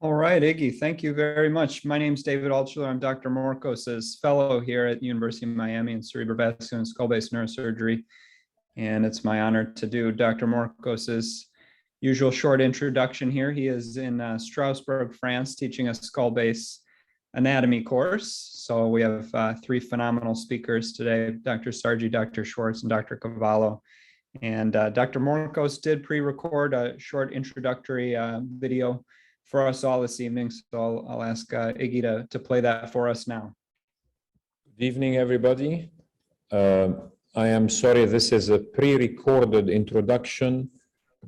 All right, Iggy, thank you very much. My name is David Altschuler. I'm Dr. Morcos's fellow here at the University of Miami in cerebrovascular and skull-based neurosurgery. And it's my honor to do Dr. Morcos's usual short introduction here. He is in Strasbourg, France, teaching a skull-based anatomy course. So we have three phenomenal speakers today, Dr. Sargi, Dr. Schwartz, and Dr. Cavallo. And Dr. Morcos did pre-record a short introductory video for us all this evening. So I'll ask Iggy to play that for us now. Good evening, everybody. I am sorry, this is a pre-recorded introduction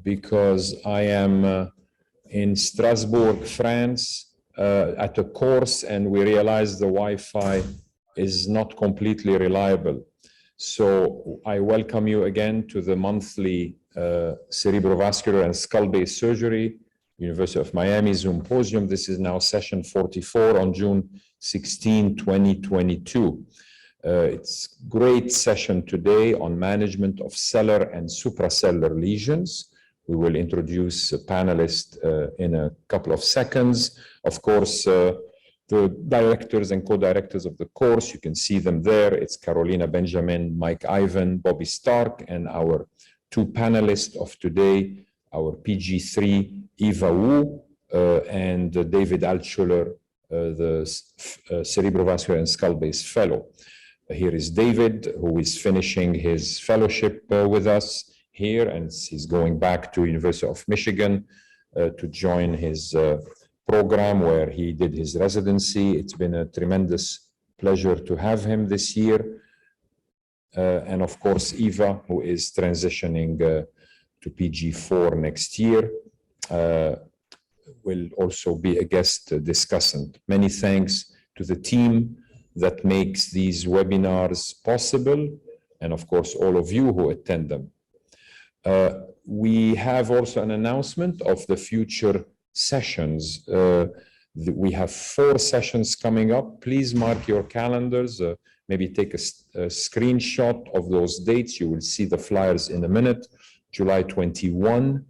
because I am in Strasbourg, France at a course, and we realized the Wi-Fi is not completely reliable. So I welcome you again to the monthly Cerebrovascular and Skull-Based Surgery University of Miami Symposium. This is now session 44 on June 16, 2022. It's a great session today on management of cellular and supracellular lesions. We will introduce a panelist in a couple of seconds. Of course, the directors and co-directors of the course, you can see them there. It's Carolina Benjamin, Mike Ivan, Bobby Stark, and our two panelists of today, our PG3, Eva Wu, and David Altschuler, the Cerebrovascular and Skull-Based Fellow. Here is David, who is finishing his fellowship with us here, and he's going back to University of Michigan to join his program where he did his residency. It's been a tremendous pleasure to have him this year. And of course, Eva, who is transitioning to PG4 next year, will also be a guest discussant. Many thanks to the team that makes these webinars possible, and of course, all of you who attend them. We have also an announcement of the future sessions. We have 4 sessions coming up. Please mark your calendars. Maybe take a screenshot of those dates. You will see the flyers in a minute. July 21,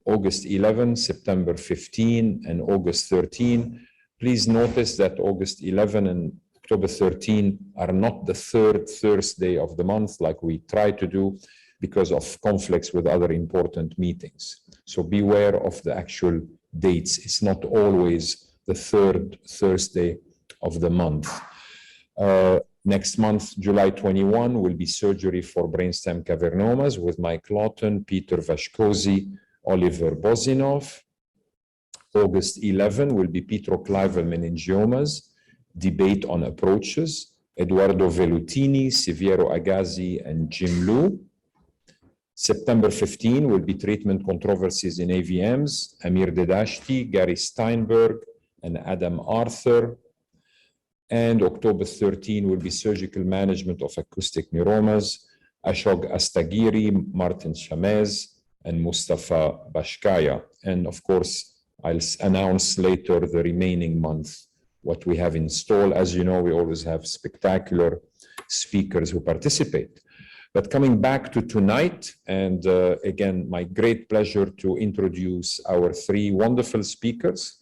August 11, September 15, and August 13. Please notice that August 11 and October 13 are not the third Thursday of the month like we try to do because of conflicts with other important meetings. So beware of the actual dates. It's not always the third Thursday of the month. Next month, July 21, will be surgery for brainstem cavernomas with Mike Lawton, Peter Vashkozy, Oliver Bozinov. August 11 will be petroclival meningiomas, debate on approaches, Eduardo Vellutini, Siviero Agazi, and Jim Liu. September 15 will be treatment controversies in AVMs, Amir Dedashti, Gary Steinberg, and Adam Arthur. And October 13 will be surgical management of acoustic neuromas, Ashok Astagiri, Martin Shamez, and Mustafa Bashkaya. And of course, I'll announce later the remaining month what we have installed. As you know, we always have spectacular speakers who participate. But coming back to tonight, and again, my great pleasure to introduce our 3 wonderful speakers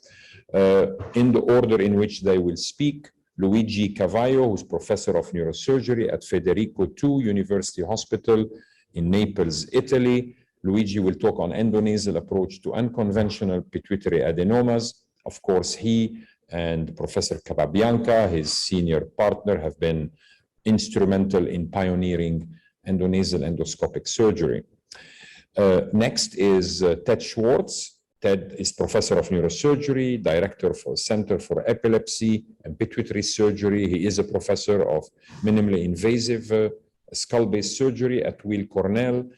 in the order in which they will speak. Luigi Cavallo, who's professor of neurosurgery at Federico II University Hospital in Naples, Italy. Luigi will talk on endonasal approach to unconventional pituitary adenomas. Of course, he and Professor Capabianca, his senior partner, have been instrumental in pioneering endonasal endoscopic surgery. Next is Ted Schwartz. Ted is professor of neurosurgery, director for Center for Epilepsy and Pituitary Surgery. He is a professor of minimally invasive skull-based surgery at Weill Cornell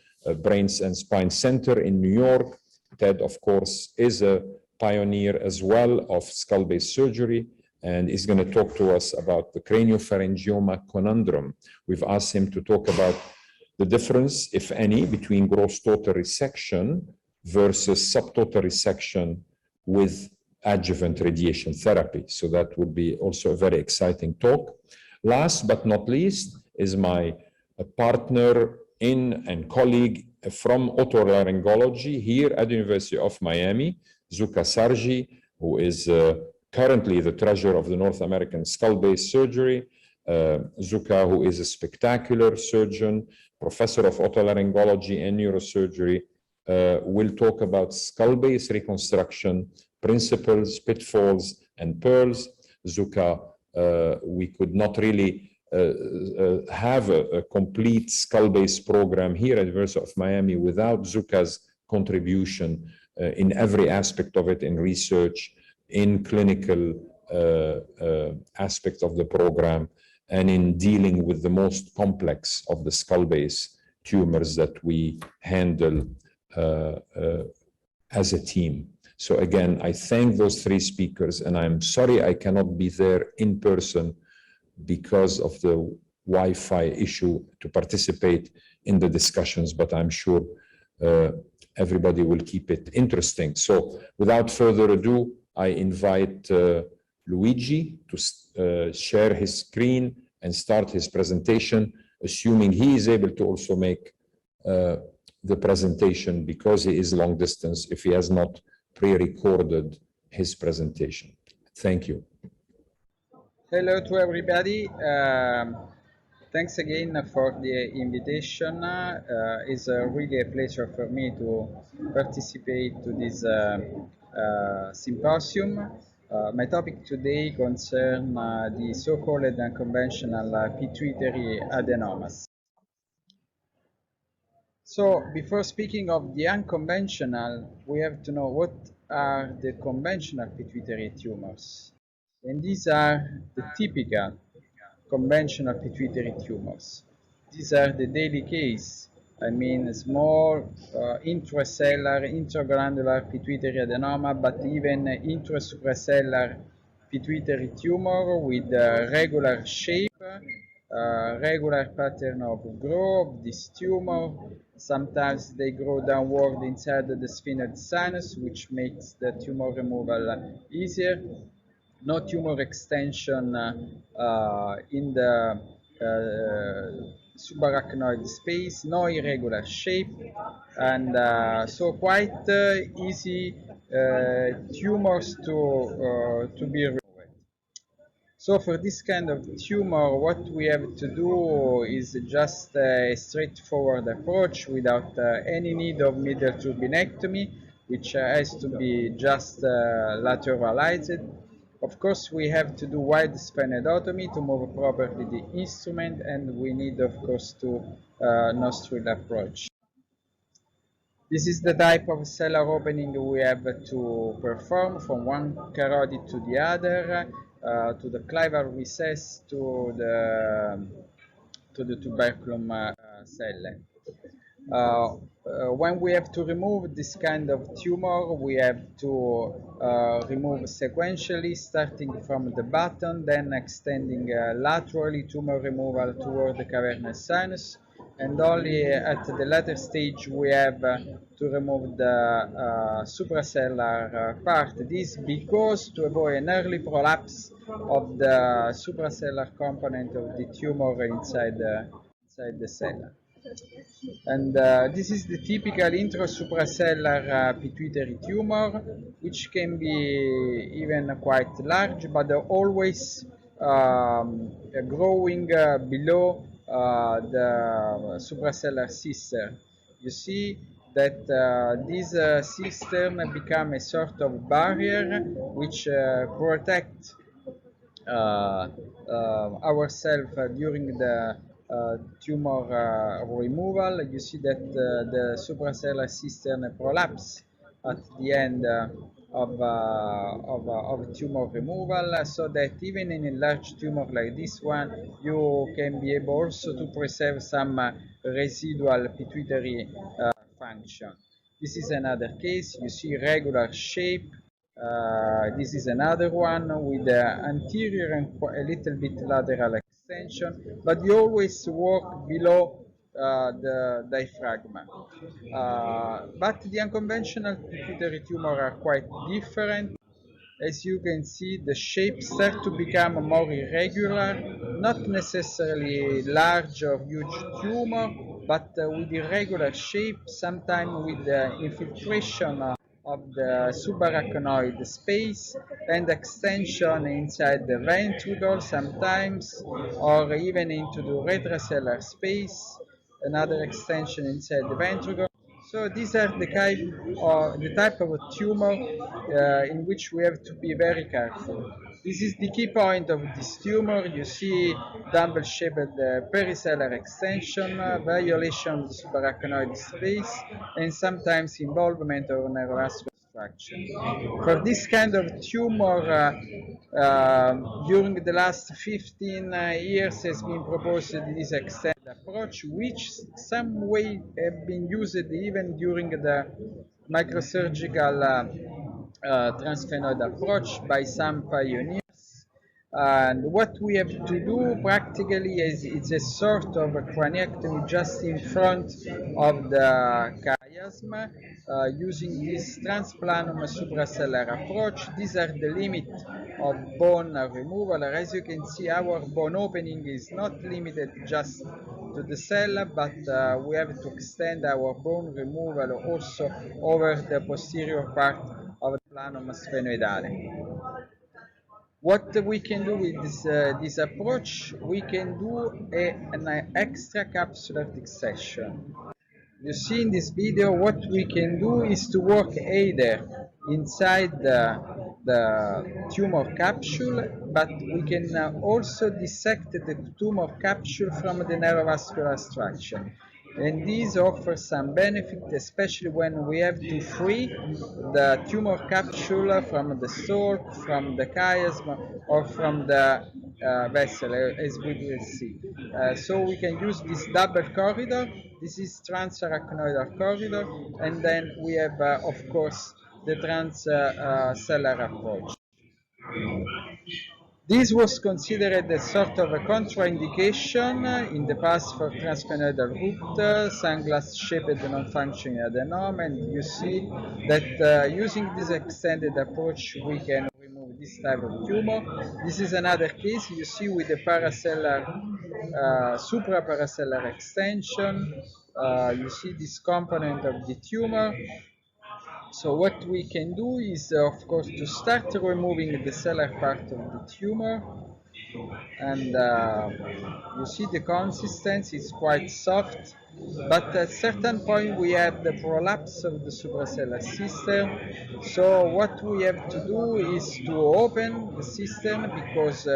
Brains and Spine Center in New York. Ted, of course, is a pioneer as well of skull-based surgery and is going to talk to us about the craniopharyngioma conundrum. We've asked him to talk about the difference, if any, between gross total resection versus subtotal resection with adjuvant radiation therapy. So that would be also a very exciting talk. Last but not least is my partner in and colleague from otolaryngology here at the University of Miami, Zuka Sargi, who is currently the treasurer of the North American Skull-Base Surgery, Zuka, who is a spectacular surgeon, professor of otolaryngology and neurosurgery, will talk about skull-base reconstruction, principles, pitfalls, and pearls. Zuka, we could not really have a complete skull-base program here at the University of Miami without Zuka's contribution in every aspect of it, in research, in clinical aspects of the program, and in dealing with the most complex of the skull-base tumors that we handle as a team. So again, I thank those three speakers, and I'm sorry I cannot be there in person because of the Wi-Fi issue to participate in the discussions, but I'm sure everybody will keep it interesting. So without further ado, I invite Luigi to share his screen and start his presentation, assuming he is able to also make the presentation because he is long distance if he has not pre-recorded his presentation. Thank you. Hello to everybody. Thanks again for the invitation. It's really a pleasure for me to participate to this symposium. My topic today concerns the so-called unconventional pituitary adenomas. So before speaking of the unconventional, we have to know what are the conventional pituitary tumors. And these are the typical conventional pituitary tumors. These are the daily case. I mean, small intracellular, intraglandular pituitary adenoma, but even intrasuprasellar pituitary tumor with regular shape, regular pattern of growth of this tumor. Sometimes they grow downward inside the sphenoid sinus, which makes the tumor removal easier. No tumor extension in the subarachnoid space, no irregular shape, and so quite easy tumors to be removed. So for this kind of tumor, what we have to do is just a straightforward approach without any need of middle turbinectomy, which has to be just lateralized. Of course, we have to do wide sphenoidotomy to move properly the instrument, and we need, of course, to nostril approach. This is the type of cellar opening we have to perform from one carotid to the other, to the clival recess to the tuberculum cell. When we have to remove this kind of tumor, we have to remove sequentially, starting from the bottom, then extending laterally tumor removal toward the cavernous sinus, and only at the latter stage we have to remove the suprasellar part. This because to avoid an early prolapse of the suprasellar component of the tumor inside the cell. And this is the typical intrasuprasellar pituitary tumor, which can be even quite large, but always growing below the suprasellar cistern. You see that this cistern become a sort of barrier which protect ourselves during the tumor removal. You see that the suprasellar cistern prolapse at the end of tumor removal, so that even in a large tumor like this one, you can be able also to preserve some residual pituitary function. This is another case. You see regular shape. This is another one with the anterior and a little bit lateral extension, but you always work below the diaphragm. But the unconventional pituitary tumor are quite different. As you can see, the shapes start to become more irregular, not necessarily large or huge tumor, but with irregular shape, sometimes with infiltration of the subarachnoid space and extension inside the ventricle sometimes, or even into the retrocellular space, another extension inside the ventricle. So these are the type of tumor in which we have to be very careful. This is the key point of this tumor. You see double-shaped pericellular extension, violation of the subarachnoid space, and sometimes involvement of neurovascular structure. For this kind of tumor, during the last 15 years has been proposed this extended approach, which some way have been used even during the microsurgical transsphenoid approach by some pioneers. And what we have to do practically is it's a sort of a craniectomy just in front of the chiasm using this Transplanum supracellular approach. These are the limit of bone removal. As you can see, our bone opening is not limited just to the cell, but we have to extend our bone removal also over the posterior part of the planum sphenoidale. What we can do with this approach, we can do an extracapsular dissection. You see in this video, what we can do is to work either inside the tumor capsule, but we can also dissect the tumor capsule from the neurovascular structure. And this offers some benefit, especially when we have to free the tumor capsule from the stalk, from the chiasm, or from the vessel, as we will see. So we can use this double corridor. This is transarachnoidal corridor, and then we have, of course, the transcellular approach. This was considered a sort of a contraindication in the past for transsphenoidal root, sunglass-shaped non-functioning adenoma, and you see that using this extended approach we can remove this type of tumor. This is another case you see with the paracellular, supraparacellular extension. You see this component of the tumor. So what we can do is, of course, to start removing the cellular part of the tumor, and you see the consistency is quite soft, but at certain point we have the prolapse of the supracellular system. So what we have to do is to open the system, because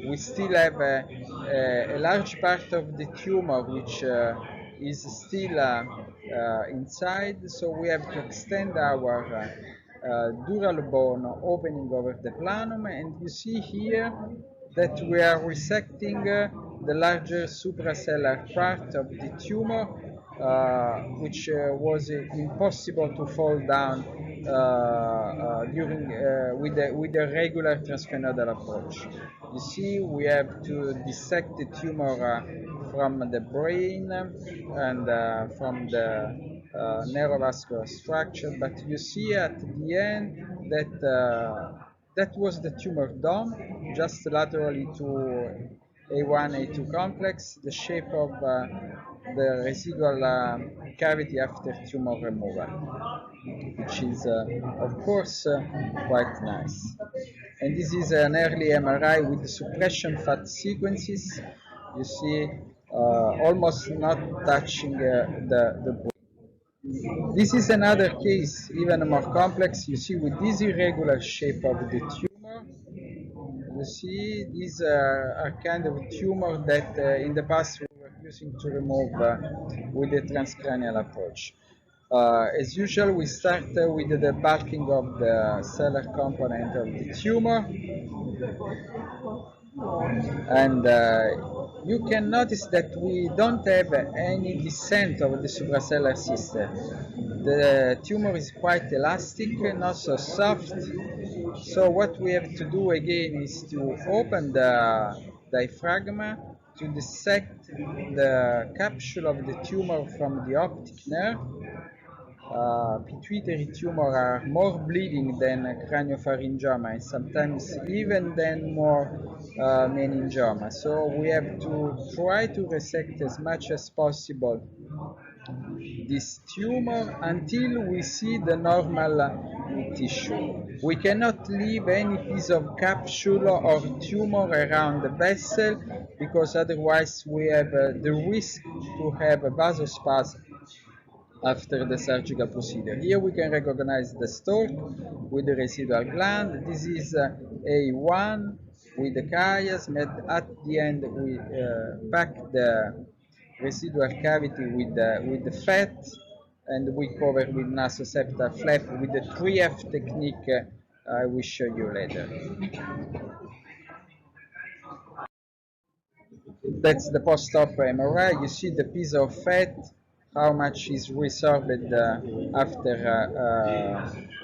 we still have a large part of the tumor which is still inside, so we have to extend our dural bone opening over the planum, and you see here that we are resecting the larger supracellular part of the tumor, which was impossible to fall down with a regular transsphenoidal approach. You see, we have to dissect the tumor from the brain and from the neurovascular structure, but you see at the end that that was the tumor dome, just laterally to A1, A2 complex, the shape of the residual cavity after tumor removal, which is, of course, quite nice. And this is an early MRI with the suppression fat sequences. You see, almost not touching the brain. This is another case, even more complex. You see, with this irregular shape of the tumor, you see, these are kind of tumor that in the past we were using to remove with the transcranial approach. As usual, we start with the bulking of the cellular component of the tumor. And you can notice that we don't have any descent of the supracellular system. The tumor is quite elastic, not so soft. So what we have to do again is to open the diaphragm to dissect the capsule of the tumor from the optic nerve. Pituitary tumor are more bleeding than craniopharyngioma, and sometimes even then more meningioma. So we have to try to resect as much as possible this tumor until we see the normal tissue. We cannot leave any piece of capsule or tumor around the vessel because otherwise we have the risk to have a vasospasm after the surgical procedure. Here we can recognize the stalk with the residual gland. This is A1 with the chiasm. At the end we pack the residual cavity with the fat, and we cover with nasoseptal flap with the 3F technique I will show you later. That's the post-op MRI. You see the piece of fat, how much is resorbed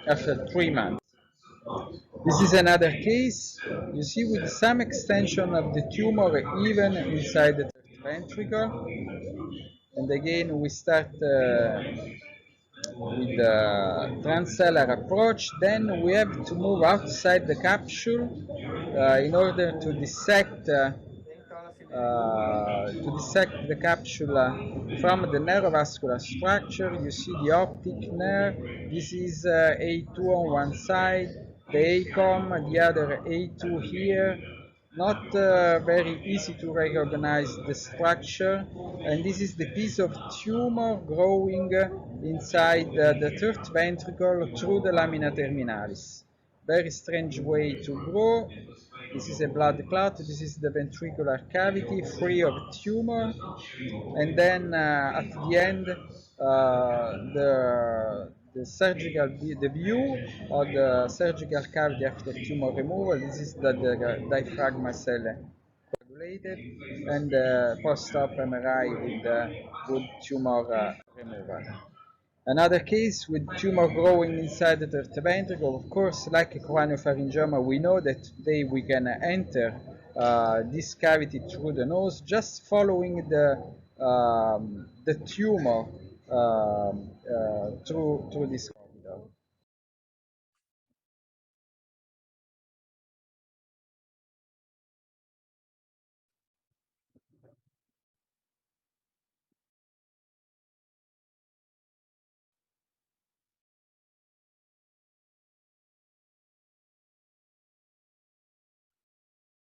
after 3 months. This is another case. You see with some extension of the tumor even inside the third ventricle. And again, we start with the transallar approach. Then we have to move outside the capsule in order to dissect the capsule from the neurovascular structure. You see the optic nerve. This is A2 on one side, the ACOM, the other A2 here. Not very easy to recognize the structure, and this is the piece of tumor growing inside the third ventricle through the lamina terminalis. Very strange way to grow. This is a blood clot. This is the ventricular cavity free of tumor, and then at the end the view of the surgical cavity after tumor removal. This is the diaphragma cell coagulated, and post-op MRI with good tumor removal. Another case with tumor growing inside the third ventricle. Of course, like a craniopharyngioma, we know that today we can enter this cavity through the nose, just following the tumor through this corridor.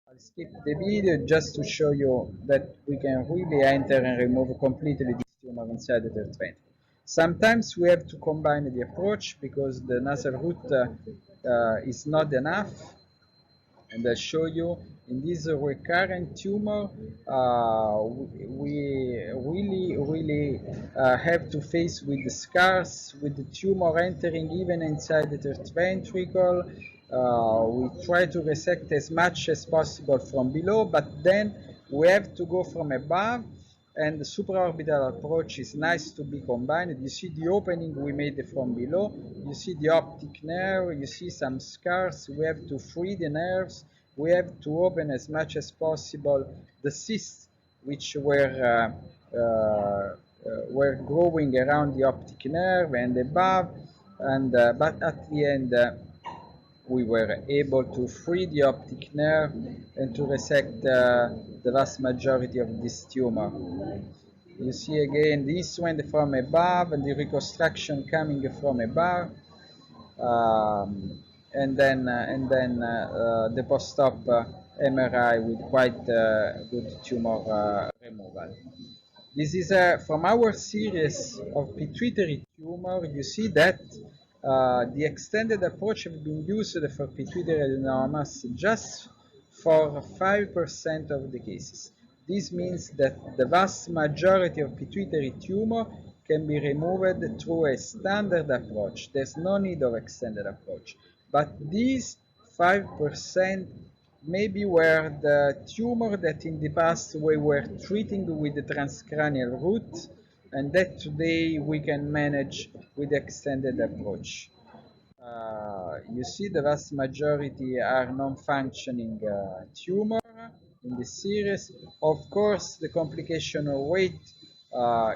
I'll skip the video just to show you that we can really enter and remove completely this tumor inside the third ventricle. Sometimes we have to combine the approach because the nasal route is not enough. And I show you in this recurrent tumor, we really have to face with the scars, with the tumor entering even inside the third ventricle. We try to resect as much as possible from below, but then we have to go from above, and the supraorbital approach is nice to be combined. You see the opening we made from below, you see the optic nerve, you see some scars. We have to free the nerves, we have to open as much as possible the cysts which were growing around the optic nerve and above, and but at the end we were able to free the optic nerve and to resect the vast majority of this tumor. You see again, this went from above, and the reconstruction coming from above, and then the post-op MRI with quite good tumor removal. This is from our series of pituitary tumor. You see that the extended approach has been used for pituitary adenomas just for 5% of the cases. This means that the vast majority of pituitary tumor can be removed through a standard approach. There's no need of extended approach. But these 5% maybe were the tumor that in the past we were treating with the transcranial route, and that today we can manage with the extended approach. You see the vast majority are non-functioning tumor in the series. Of course, the complication rate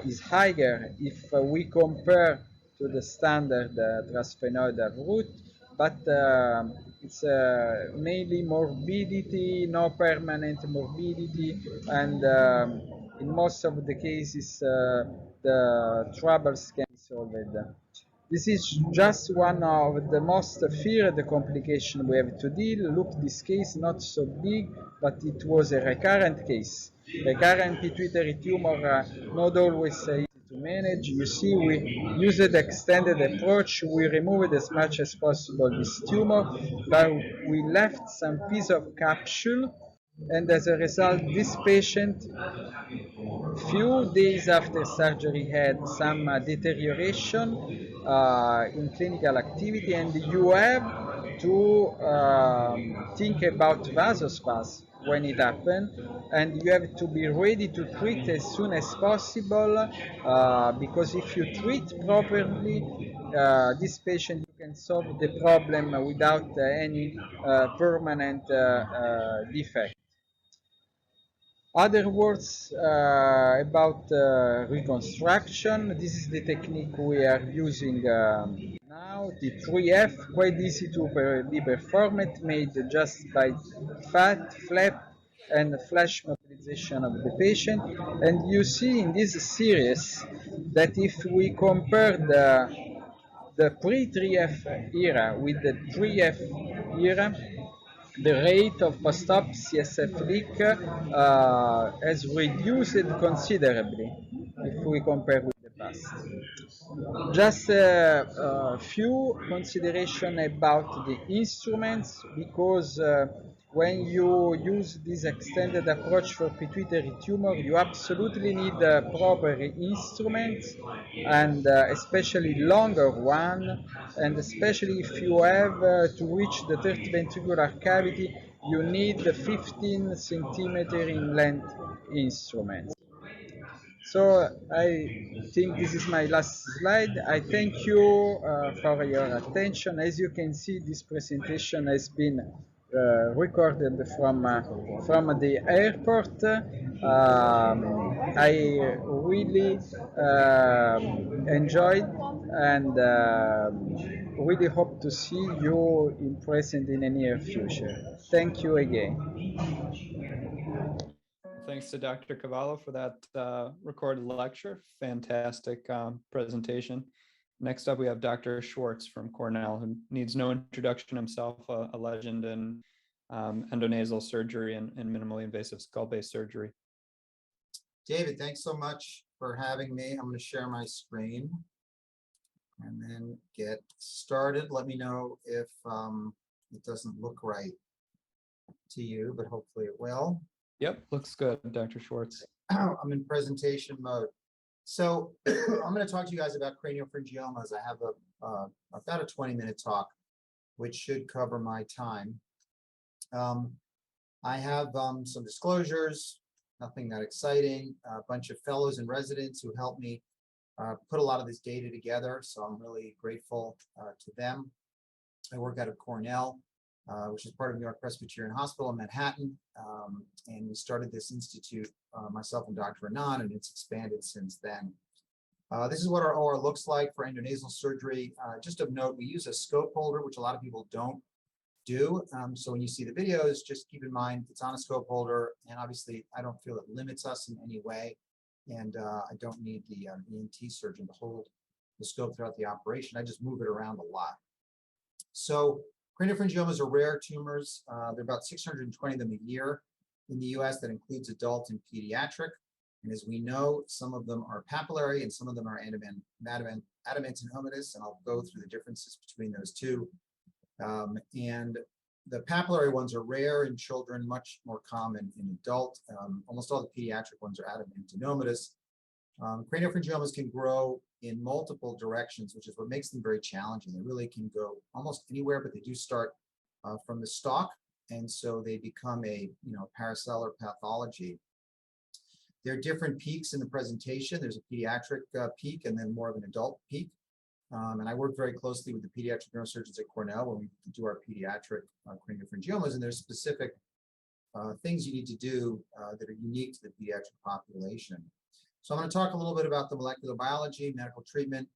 is higher if we compare to the standard transsphenoidal route, but it's mainly morbidity, no permanent morbidity, and in most of the cases the troubles can be solved. This is just one of the most feared complications we have to deal. Look, this case not so big, but it was a recurrent case. Recurrent pituitary tumor, not always easy to manage. You see, we used extended approach. We removed as much as possible this tumor, but we left some piece of capsule, and as a result, this patient few days after surgery had some deterioration in clinical activity, and you have to think about vasospasm when it happens, and you have to be ready to treat as soon as possible, because if you treat properly this patient, you can solve the problem without any permanent defect. Other words about reconstruction. This is the technique we are using now. The 3F, quite easy to be performed, made just by fat, flap, and flash mobilization of the patient. And you see in this series that if we compare the pre-3F era with the 3F era, the rate of post-op CSF leak has reduced considerably if we compare with the past. Just a few consideration about the instruments, because when you use this extended approach for pituitary tumor, you absolutely need proper instruments, and especially longer one, and especially if you have to reach the third ventricular cavity, you need the 15 centimeter in length instruments. So I think this is my last slide. I thank you for your attention. As you can see, this presentation has been recorded from the airport. I really enjoyed, and really hope to see you in present in the near future. Thank you again. Thanks to Dr. Cavallo for that recorded lecture. Fantastic presentation. Next up, we have Dr. Schwartz from Cornell, who needs no introduction himself, a legend in endonasal surgery and minimally invasive skull-based surgery. David, thanks so much for having me. I'm going to share my screen and then get started. Let me know if it doesn't look right to you, but hopefully it will. Yep, looks good, Dr. Schwartz. I'm in presentation mode. So I'm going to talk to you guys about craniopharyngiomas. I have about a 20-minute talk, which should cover my time. I have some disclosures, nothing that exciting, a bunch of fellows and residents who helped me put a lot of this data together, so I'm really grateful to them. I work out of Cornell, which is part of New York Presbyterian Hospital in Manhattan, and we started this institute, myself and Dr. Anand, and it's expanded since then. This is what our OR looks like for endonasal surgery. Just of note, we use a scope holder, which a lot of people don't do. So when you see the videos, just keep in mind it's on a scope holder, and obviously I don't feel it limits us in any way, and I don't need the ENT surgeon to hold the scope throughout the operation. I just move it around a lot. So craniopharyngiomas are rare tumors. There are about 620 of them a year in the US. That includes adult and pediatric. And as we know, some of them are papillary and some of them are adamantinomatous, and I'll go through the differences between those two. And the papillary ones are rare in children, much more common in adult. Almost all the pediatric ones are adamantinomatous. Craniopharyngiomas can grow in multiple directions, which is what makes them very challenging. They really can go almost anywhere, but they do start from the stalk, and so they become a paracellular pathology. There are different peaks in the presentation. There's a pediatric peak and then more of an adult peak. And I work very closely with the pediatric neurosurgeons at Cornell when we do our pediatric craniopharyngiomas, and there's specific things you need to do that are unique to the pediatric population. So I'm going to talk a little bit about the molecular biology, medical treatment.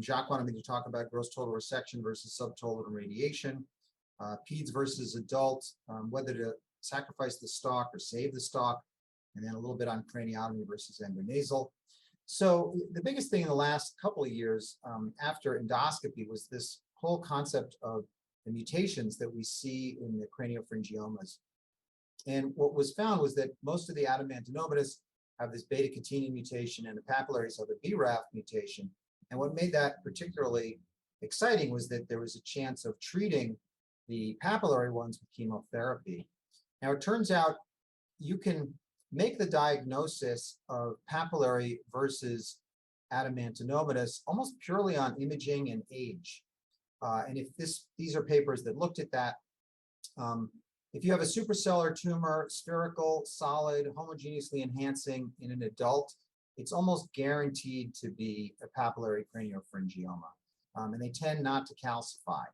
Jacques wanted me to talk about gross total resection versus subtotal radiation, peds versus adult, whether to sacrifice the stalk or save the stalk, and then a little bit on craniotomy versus endonasal. So the biggest thing in the last couple of years after endoscopy was this whole concept of the mutations that we see in the craniopharyngiomas. And what was found was that most of the adenomatous have this beta-catenin mutation, and the papillaries have a BRAF mutation. And what made that particularly exciting was that there was a chance of treating the papillary ones with chemotherapy. Now, it turns out you can make the diagnosis of papillary versus adenomatous almost purely on imaging and age. And if these are papers that looked at that, if you have a supracellular tumor, spherical, solid, homogeneously enhancing in an adult, it's almost guaranteed to be a papillary craniopharyngioma. And they tend not to calcify.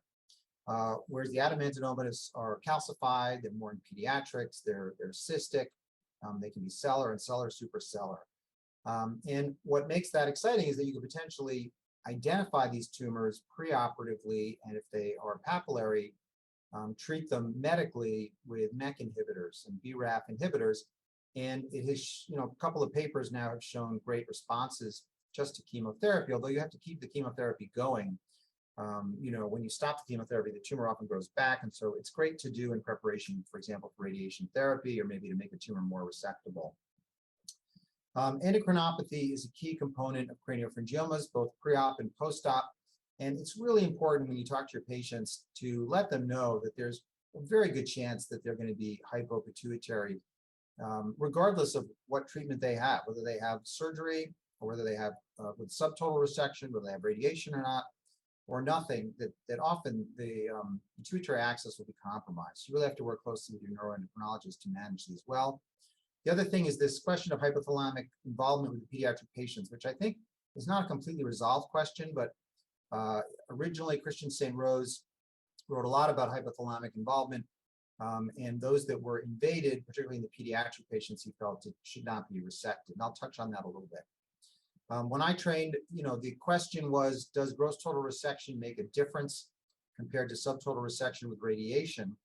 Whereas the adenomatous are calcified, they're more in pediatrics, they're cystic, they can be cellular and cellular supracellular. And what makes that exciting is that you can potentially identify these tumors preoperatively, and if they are papillary, treat them medically with MEK inhibitors and BRAF inhibitors. And it has, a couple of papers now have shown great responses just to chemotherapy, although you have to keep the chemotherapy going. When you stop the chemotherapy, the tumor often grows back. And so it's great to do in preparation, for example, for radiation therapy, or maybe to make a tumor more resectable. Endocrinopathy is a key component of craniopharyngiomas, both pre-op and post-op. And it's really important when you talk to your patients to let them know that there's a very good chance that they're going to be hypopituitary, regardless of what treatment they have, whether they have surgery or whether they have with subtotal resection, whether they have radiation or not, or nothing, that often the pituitary axis will be compromised. You really have to work closely with your neuroendocrinologist to manage these well. The other thing is this question of hypothalamic involvement with the pediatric patients, which I think is not a completely resolved question, but originally Christian St. Rose wrote a lot about hypothalamic involvement, and those that were invaded, particularly in the pediatric patients, he felt it should not be resected. And I'll touch on that a little bit. When I trained, the question was, does gross total resection make a difference compared to subtotal resection with radiation?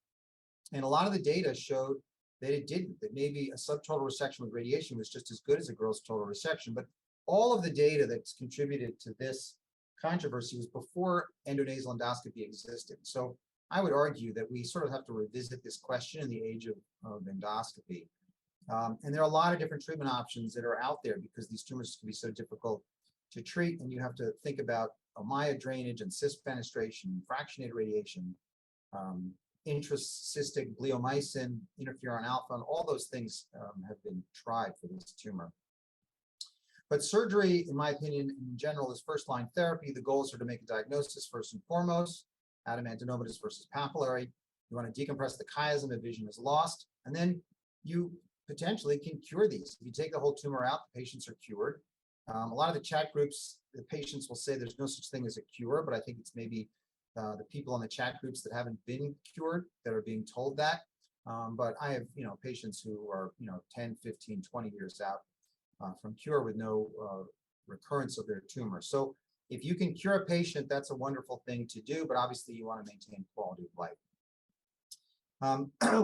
And a lot of the data showed that it didn't, that maybe a subtotal resection with radiation was just as good as a gross total resection. But all of the data that's contributed to this controversy was before endonasal endoscopy existed. So I would argue that we sort of have to revisit this question in the age of endoscopy. And there are a lot of different treatment options that are out there because these tumors can be so difficult to treat, and you have to think about Ommaya drainage and cyst fenestration, fractionated radiation, intracystic bleomycin, interferon alpha, and all those things have been tried for this tumor. But surgery, in my opinion, in general, is first-line therapy. The goals are to make a diagnosis first and foremost, adenomatous versus papillary. You want to decompress the chiasm if vision is lost, and then you potentially can cure these. If you take the whole tumor out, the patients are cured. A lot of the chat groups, the patients will say there's no such thing as a cure, but I think it's maybe the people in the chat groups that haven't been cured that are being told that. But I have, patients who are, 10, 15, 20 years out from cure with no recurrence of their tumor. So if you can cure a patient, that's a wonderful thing to do, but obviously you want to maintain quality of life.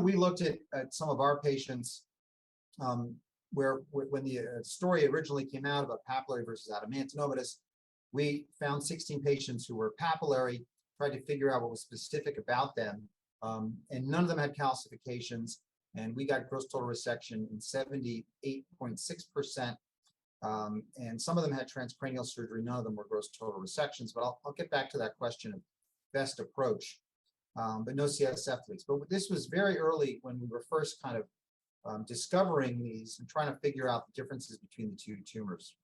We looked at some of our patients where when the story originally came out about papillary versus adenomatous, we found 16 patients who were papillary, tried to figure out what was specific about them, and none of them had calcifications, and we got gross total resection in 78.6%, and some of them had transcranial surgery, none of them were gross total resections, but I'll get back to that question of best approach, but no CSF leaks. But this was very early when we were first kind of discovering these and trying to figure out the differences between the two tumors.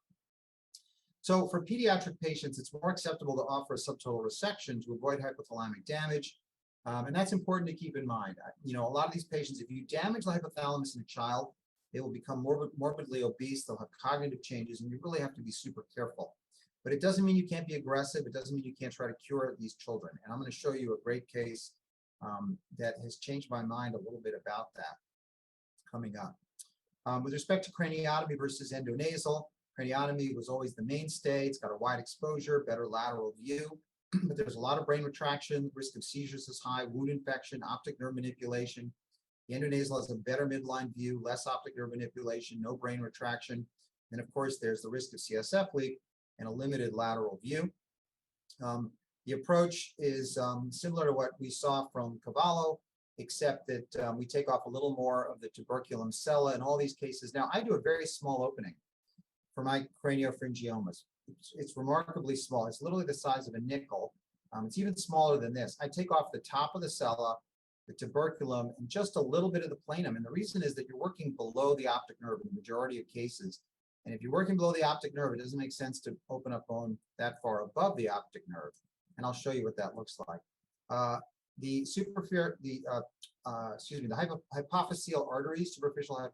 So for pediatric patients, it's more acceptable to offer a subtotal resection to avoid hypothalamic damage. And that's important to keep in mind. A lot of these patients, if you damage the hypothalamus in a child, they will become morbidly obese, they'll have cognitive changes, and you really have to be super careful. But it doesn't mean you can't be aggressive. It doesn't mean you can't try to cure these children. And I'm going to show you a great case that has changed my mind a little bit about that coming up. With respect to craniotomy versus endonasal, craniotomy was always the mainstay. It's got a wide exposure, better lateral view, but there's a lot of brain retraction, risk of seizures is high, wound infection, optic nerve manipulation. The endonasal has a better midline view, less optic nerve manipulation, no brain retraction. And of course, there's the risk of CSF leak and a limited lateral view. The approach is similar to what we saw from Cavallo, except that we take off a little more of the tuberculum sella in all these cases. Now, I do a very small opening for my craniopharyngiomas. It's remarkably small. It's literally the size of a nickel. It's even smaller than this. I take off the top of the sella, the tuberculum, and just a little bit of the planum. And the reason is that you're working below the optic nerve in the majority of cases. And if you're working below the optic nerve, it doesn't make sense to open up bone that far above the optic nerve. And I'll show you what that looks like. The hypophyseal arteries, superficial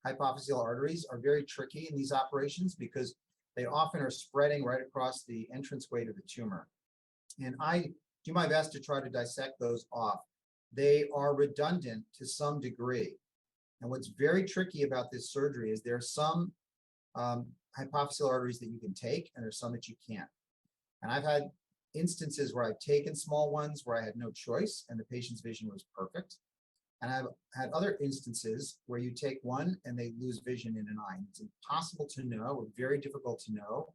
hypophyseal arteries are very tricky in these operations because they often are spreading right across the entranceway to the tumor. And I do my best to try to dissect those off. They are redundant to some degree. And what's very tricky about this surgery is there are some hypophyseal arteries that you can take, and there's some that you can't. And I've had instances where I've taken small ones where I had no choice and the patient's vision was perfect. And I've had other instances where you take one and they lose vision in an eye. It's impossible to know, or very difficult to know,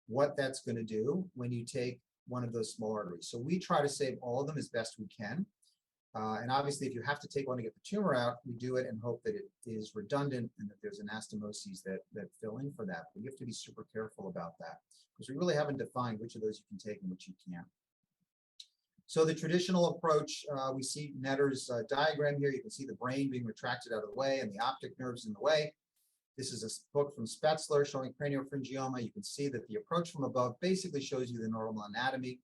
what that's going to do when you take one of those small arteries. So we try to save all of them as best we can. And obviously, if you have to take one to get the tumor out, we do it and hope that it is redundant and that there's anastomoses that fill in for that. But you have to be super careful about that because we really haven't defined which of those you can take and which you can't. So the traditional approach, we see Netter's diagram here. You can see the brain being retracted out of the way and the optic nerves in the way. This is a book from Spetzler showing craniopharyngioma. You can see that the approach from above basically shows you the normal anatomy.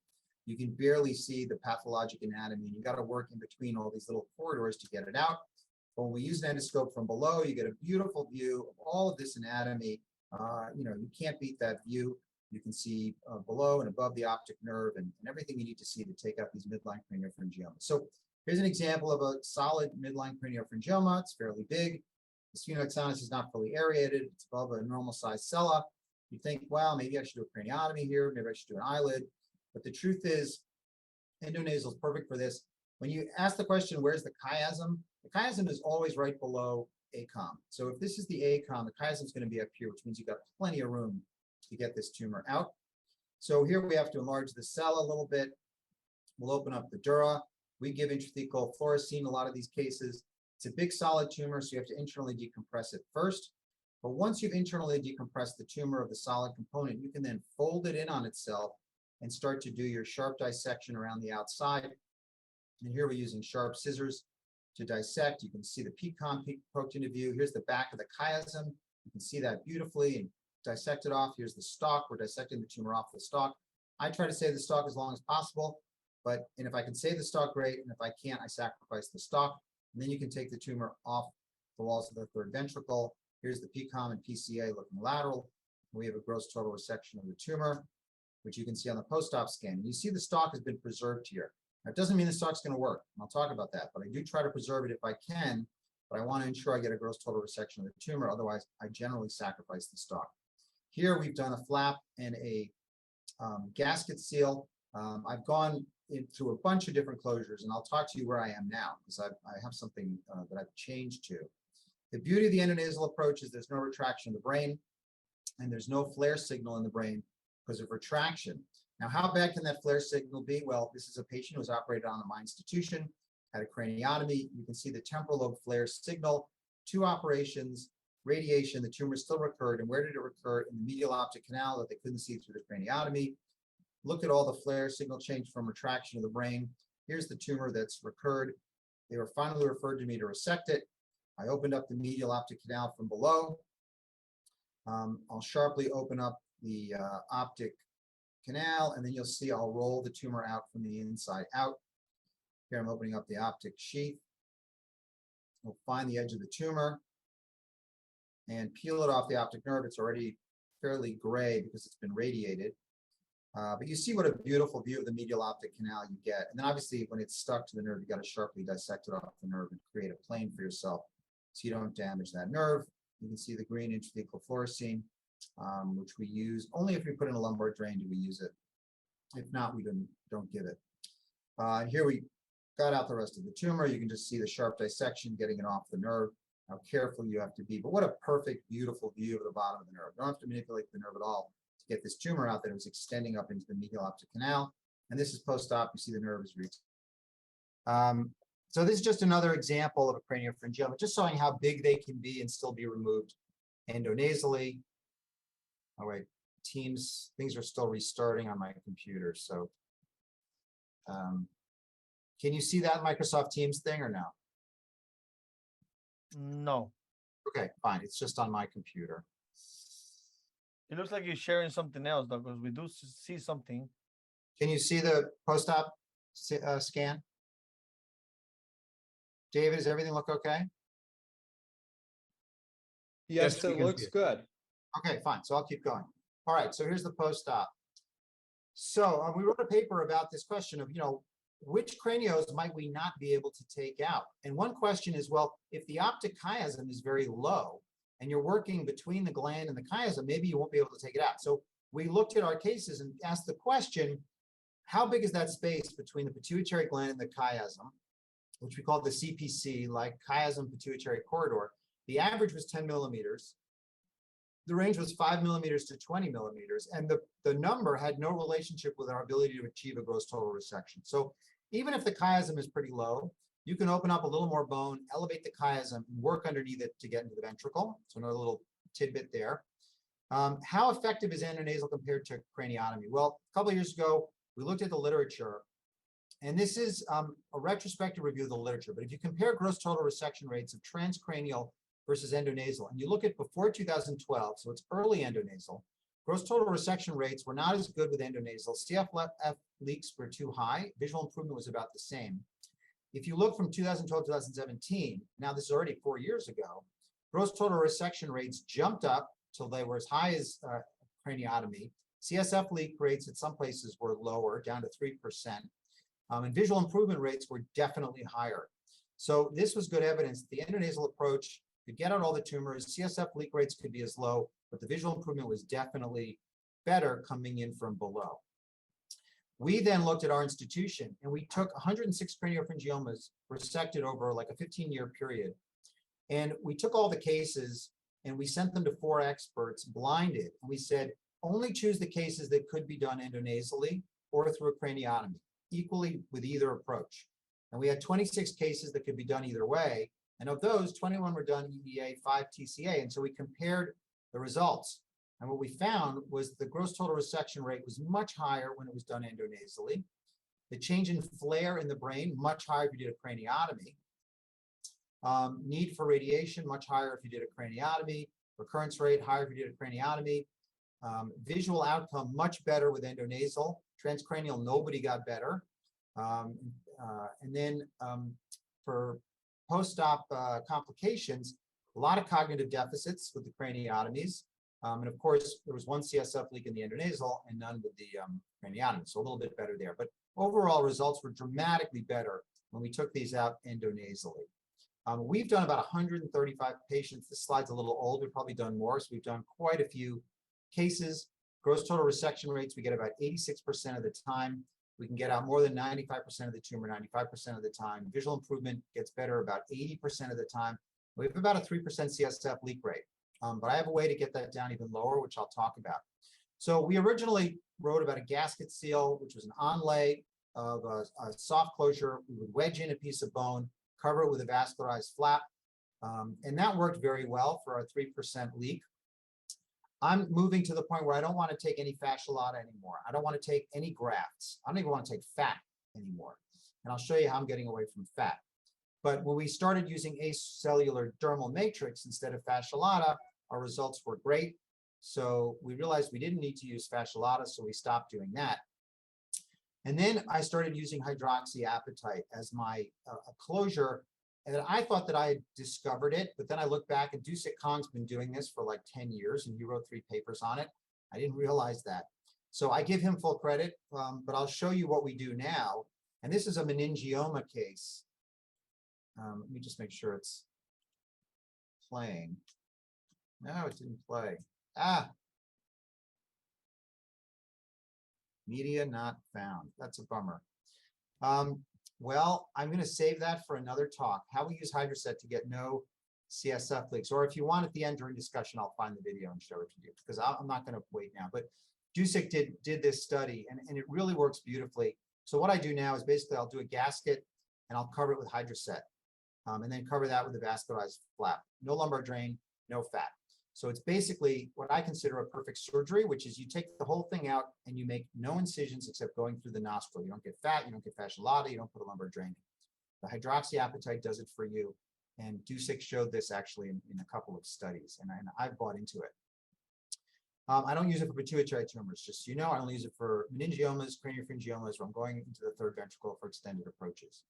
You can barely see the pathologic anatomy, and you got to work in between all these little corridors to get it out. But when we use an endoscope from below, you get a beautiful view of all of this anatomy. You can't beat that view. You can see below and above the optic nerve and everything you need to see to take out these midline craniopharyngiomas. So here's an example of a solid midline craniopharyngioma. It's fairly big. The sphenoid sinus is not fully aerated. It's above a normal size sella. You think, well, maybe I should do a craniotomy here. Maybe I should do an eyelid. But the truth is, endonasal is perfect for this. When you ask the question, where's the chiasm? The chiasm is always right below ACOM. So if this is the ACOM, the chiasm is going to be up here, which means you've got plenty of room to get this tumor out. So here we have to enlarge the cell a little bit. We'll open up the dura. We give intrathecal fluorescein in a lot of these cases. It's a big solid tumor, so you have to internally decompress it first. But once you've internally decompressed the tumor of the solid component, you can then fold it in on itself and start to do your sharp dissection around the outside. And here we're using sharp scissors to dissect. You can see the PCOM poked into view. Here's the back of the chiasm. You can see that beautifully and dissect it off. Here's the stalk. We're dissecting the tumor off the stalk. I try to save the stalk as long as possible, and if I can save the stalk, great. And if I can't, I sacrifice the stalk. And then you can take the tumor off the walls of the third ventricle. Here's the PCOM and PCA looking lateral. We have a gross total resection of the tumor, which you can see on the post-op scan. And you see the stalk has been preserved here. Now, it doesn't mean the stalk's going to work, and I'll talk about that, but I do try to preserve it if I can, but I want to ensure I get a gross total resection of the tumor. Otherwise, I generally sacrifice the stalk. Here, we've done a flap and a gasket seal. I've gone through a bunch of different closures, and I'll talk to you where I am now, because I have something that I've changed to. The beauty of the endonasal approach is there's no retraction of the brain, and there's no flare signal in the brain because of retraction. Now, how bad can that flare signal be? Well, this is a patient who was operated on in my institution, had a craniotomy. You can see the temporal lobe flare signal, 2 operations, radiation, the tumor still recurred. And where did it recur? In the medial optic canal that they couldn't see through the craniotomy. Look at all the flare signal change from retraction of the brain. Here's the tumor that's recurred. They were finally referred to me to resect it. I opened up the medial optic canal from below. I'll sharply open up the optic canal, and then you'll see I'll roll the tumor out from the inside out. Here I'm opening up the optic sheath. We'll find the edge of the tumor and peel it off the optic nerve. It's already fairly gray because it's been radiated. But you see what a beautiful view of the medial optic canal you get. And then obviously when it's stuck to the nerve, you got to sharply dissect it off the nerve and create a plane for yourself so you don't damage that nerve. You can see the green intrathecal fluorescein, which we use only if we put in a lumbar drain do we use it. If not, we don't give it. Here we got out the rest of the tumor. You can just see the sharp dissection, getting it off the nerve, how careful you have to be. But what a perfect, beautiful view of the bottom of the nerve. You don't have to manipulate the nerve at all to get this tumor out that it was extending up into the medial optic canal. And this is post-op. You see the nerve is reached. So this is just another example of a craniopharyngioma, just showing how big they can be and still be removed endonasally. Oh wait, Teams, things are still restarting on my computer. So can you see that Microsoft Teams thing or no? No, Okay, fine. It's just on my computer. it looks like you're sharing something else though, because we do see something. Can you see the post-op scan? David, does everything look okay? Yes, we it can looks see it. good. Okay, fine. So I'll keep going. All right. So here's the post-op. So we wrote a paper about this question of, which cranios might we not be able to take out? And one question is, well, if the optic chiasm is very low and you're working between the gland and the chiasm, maybe you won't be able to take it out. So we looked at our cases and asked the question, how big is that space between the pituitary gland and the chiasm, which we call the CPC, like chiasm pituitary corridor? The average was 10 millimeters. The range was 5 millimeters to 20 millimeters, and the number had no relationship with our ability to achieve a gross total resection. So even if the chiasm is pretty low, you can open up a little more bone, elevate the chiasm, and work underneath it to get into the ventricle. So another little tidbit there. How effective is endonasal compared to craniotomy? Well, a couple of years ago, we looked at the literature, and this is a retrospective review of the literature. But if you compare gross total resection rates of transcranial versus endonasal, and you look at before 2012, so it's early endonasal, gross total resection rates were not as good with endonasal. CFF leaks were too high. Visual improvement was about the same. If you look from 2012 to 2017, now this is already 4 years ago, gross total resection rates jumped up till they were as high as craniotomy. CSF leak rates at some places were lower, down to 3%. And visual improvement rates were definitely higher. So this was good evidence. The endonasal approach could get out all the tumors. CSF leak rates could be as low, but the visual improvement was definitely better coming in from below. We then looked at our institution and we took 106 craniopharyngiomas resected over like a 15-year period. And we took all the cases and we sent them to 4 experts blinded. And we said, only choose the cases that could be done endonasally or through a craniotomy, equally with either approach. And we had 26 cases that could be done either way. And of those, 21 were done EDA, 5 TCA. And so we compared the results. And what we found was the gross total resection rate was much higher when it was done endonasally. The change in flare in the brain, much higher if you did a craniotomy. Need for radiation, much higher if you did a craniotomy. Recurrence rate, higher if you did a craniotomy. Visual outcome, much better with endonasal. Transcranial, nobody got better. And then for post-op complications, a lot of cognitive deficits with the craniotomies. And of course, there was 1 CSF leak in the endonasal and none with the craniotomy, so a little bit better there. But overall results were dramatically better when we took these out endonasally. We've done about 135 patients. This slide's a little old. We've probably done more, so we've done quite a few cases. Gross total resection rates, we get about 86% of the time. We can get out more than 95% of the tumor, 95% of the time. Visual improvement gets better about 80% of the time. We have about a 3% CSF leak rate. But I have a way to get that down even lower, which I'll talk about. So we originally wrote about a gasket seal, which was an onlay of a soft closure. We would wedge in a piece of bone, cover it with a vascularized flap. And that worked very well for our 3% leak. I'm moving to the point where I don't want to take any fasciolata anymore. I don't want to take any grafts. I don't even want to take fat anymore. And I'll show you how I'm getting away from fat. But when we started using acellular dermal matrix instead of fasciolata, our results were great. So we realized we didn't need to use fasciolata, so we stopped doing that. And then I started using hydroxyapatite as my closure. And I thought that I had discovered it, but then I looked back and Dusik Khan's been doing this for like 10 years and he wrote 3 papers on it. I didn't realize that. So I give him full credit, but I'll show you what we do now. And this is a meningioma case. Let me just make sure it's playing. No, it didn't play. Media not found. That's a bummer. Well, I'm going to save that for another talk. How we use Hydrocet to get no CSF leaks. Or if you want at the end during discussion, I'll find the video and show it to you because I'm not going to wait now. But Dusick did this study and it really works beautifully. So what I do now is basically I'll do a gasket and I'll cover it with Hydrocet and then cover that with a vascularized flap. No lumbar drain, no fat. So it's basically what I consider a perfect surgery, which is you take the whole thing out and you make no incisions except going through the nostril. You don't get fat, you don't get fascia lata, you don't put a lumbar drain in. The hydroxyapatite does it for you. And Dusick showed this actually in a couple of studies, and I've bought into it. I don't use it for pituitary tumors, just so you know. I only use it for meningiomas, craniopharyngiomas, where I'm going into the third ventricle for extended approaches.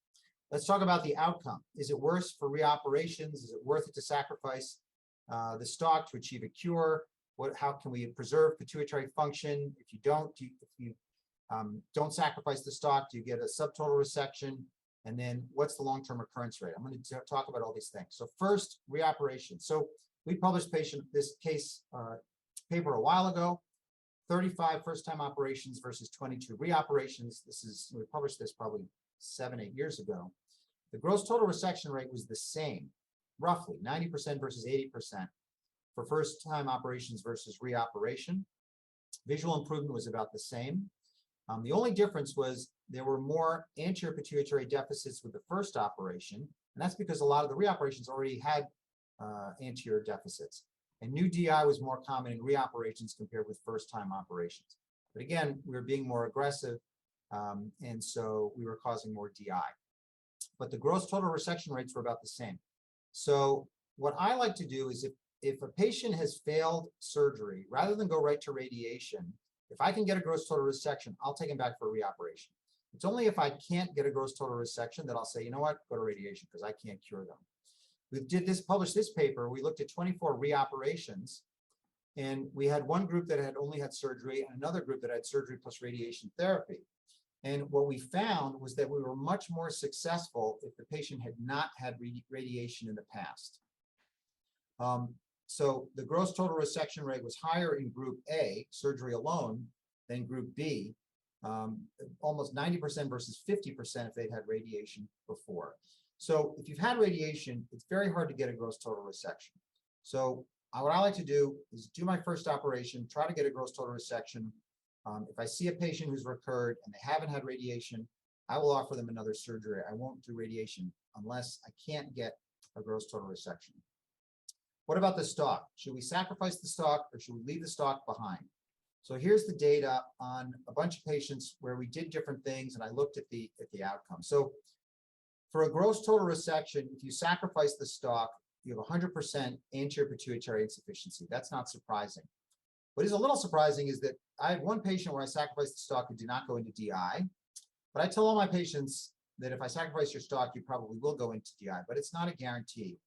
Let's talk about the outcome. Is it worse for reoperations? Is it worth it to sacrifice the stalk to achieve a cure? How can we preserve pituitary function? If you don't, don't sacrifice the stalk, do you get a subtotal resection? And then what's the long-term recurrence rate? I'm going to talk about all these things. So first, reoperation. So we published this case paper a while ago, 35 first-time operations versus 22 reoperations. We published this probably 7-8 years ago. The gross total resection rate was the same, roughly 90% versus 80% for first-time operations versus reoperation. Visual improvement was about the same. The only difference was there were more anterior pituitary deficits with the first operation, and that's because a lot of the reoperations already had anterior deficits. And new DI was more common in reoperations compared with first-time operations. But again, we were being more aggressive, and so we were causing more DI. But the gross total resection rates were about the same. So what I like to do is if a patient has failed surgery, rather than go right to radiation, if I can get a gross total resection, I'll take him back for a reoperation. It's only if I can't get a gross total resection that I'll say, you know what, go to radiation because I can't cure them. We published this paper. We looked at 24 reoperations, and we had one group that had only had surgery and another group that had surgery plus radiation therapy. And what we found was that we were much more successful if the patient had not had radiation in the past. So the gross total resection rate was higher in group A, surgery alone, than group B, almost 90% versus 50% if they'd had radiation before. So if you've had radiation, it's very hard to get a gross total resection. So what I like to do is do my first operation, try to get a gross total resection. If I see a patient who's recurred and they haven't had radiation, I will offer them another surgery. I won't do radiation unless I can't get a gross total resection. What about the stalk? Should we sacrifice the stalk or should we leave the stalk behind? So here's the data on a bunch of patients where we did different things and I looked at the outcome. So for a gross total resection, if you sacrifice the stalk, you have 100% anterior pituitary insufficiency. That's not surprising. What is a little surprising is that I had one patient where I sacrificed the stalk who did not go into DI, but I tell all my patients that if I sacrifice your stalk, you probably will go into DI, but it's not a guarantee.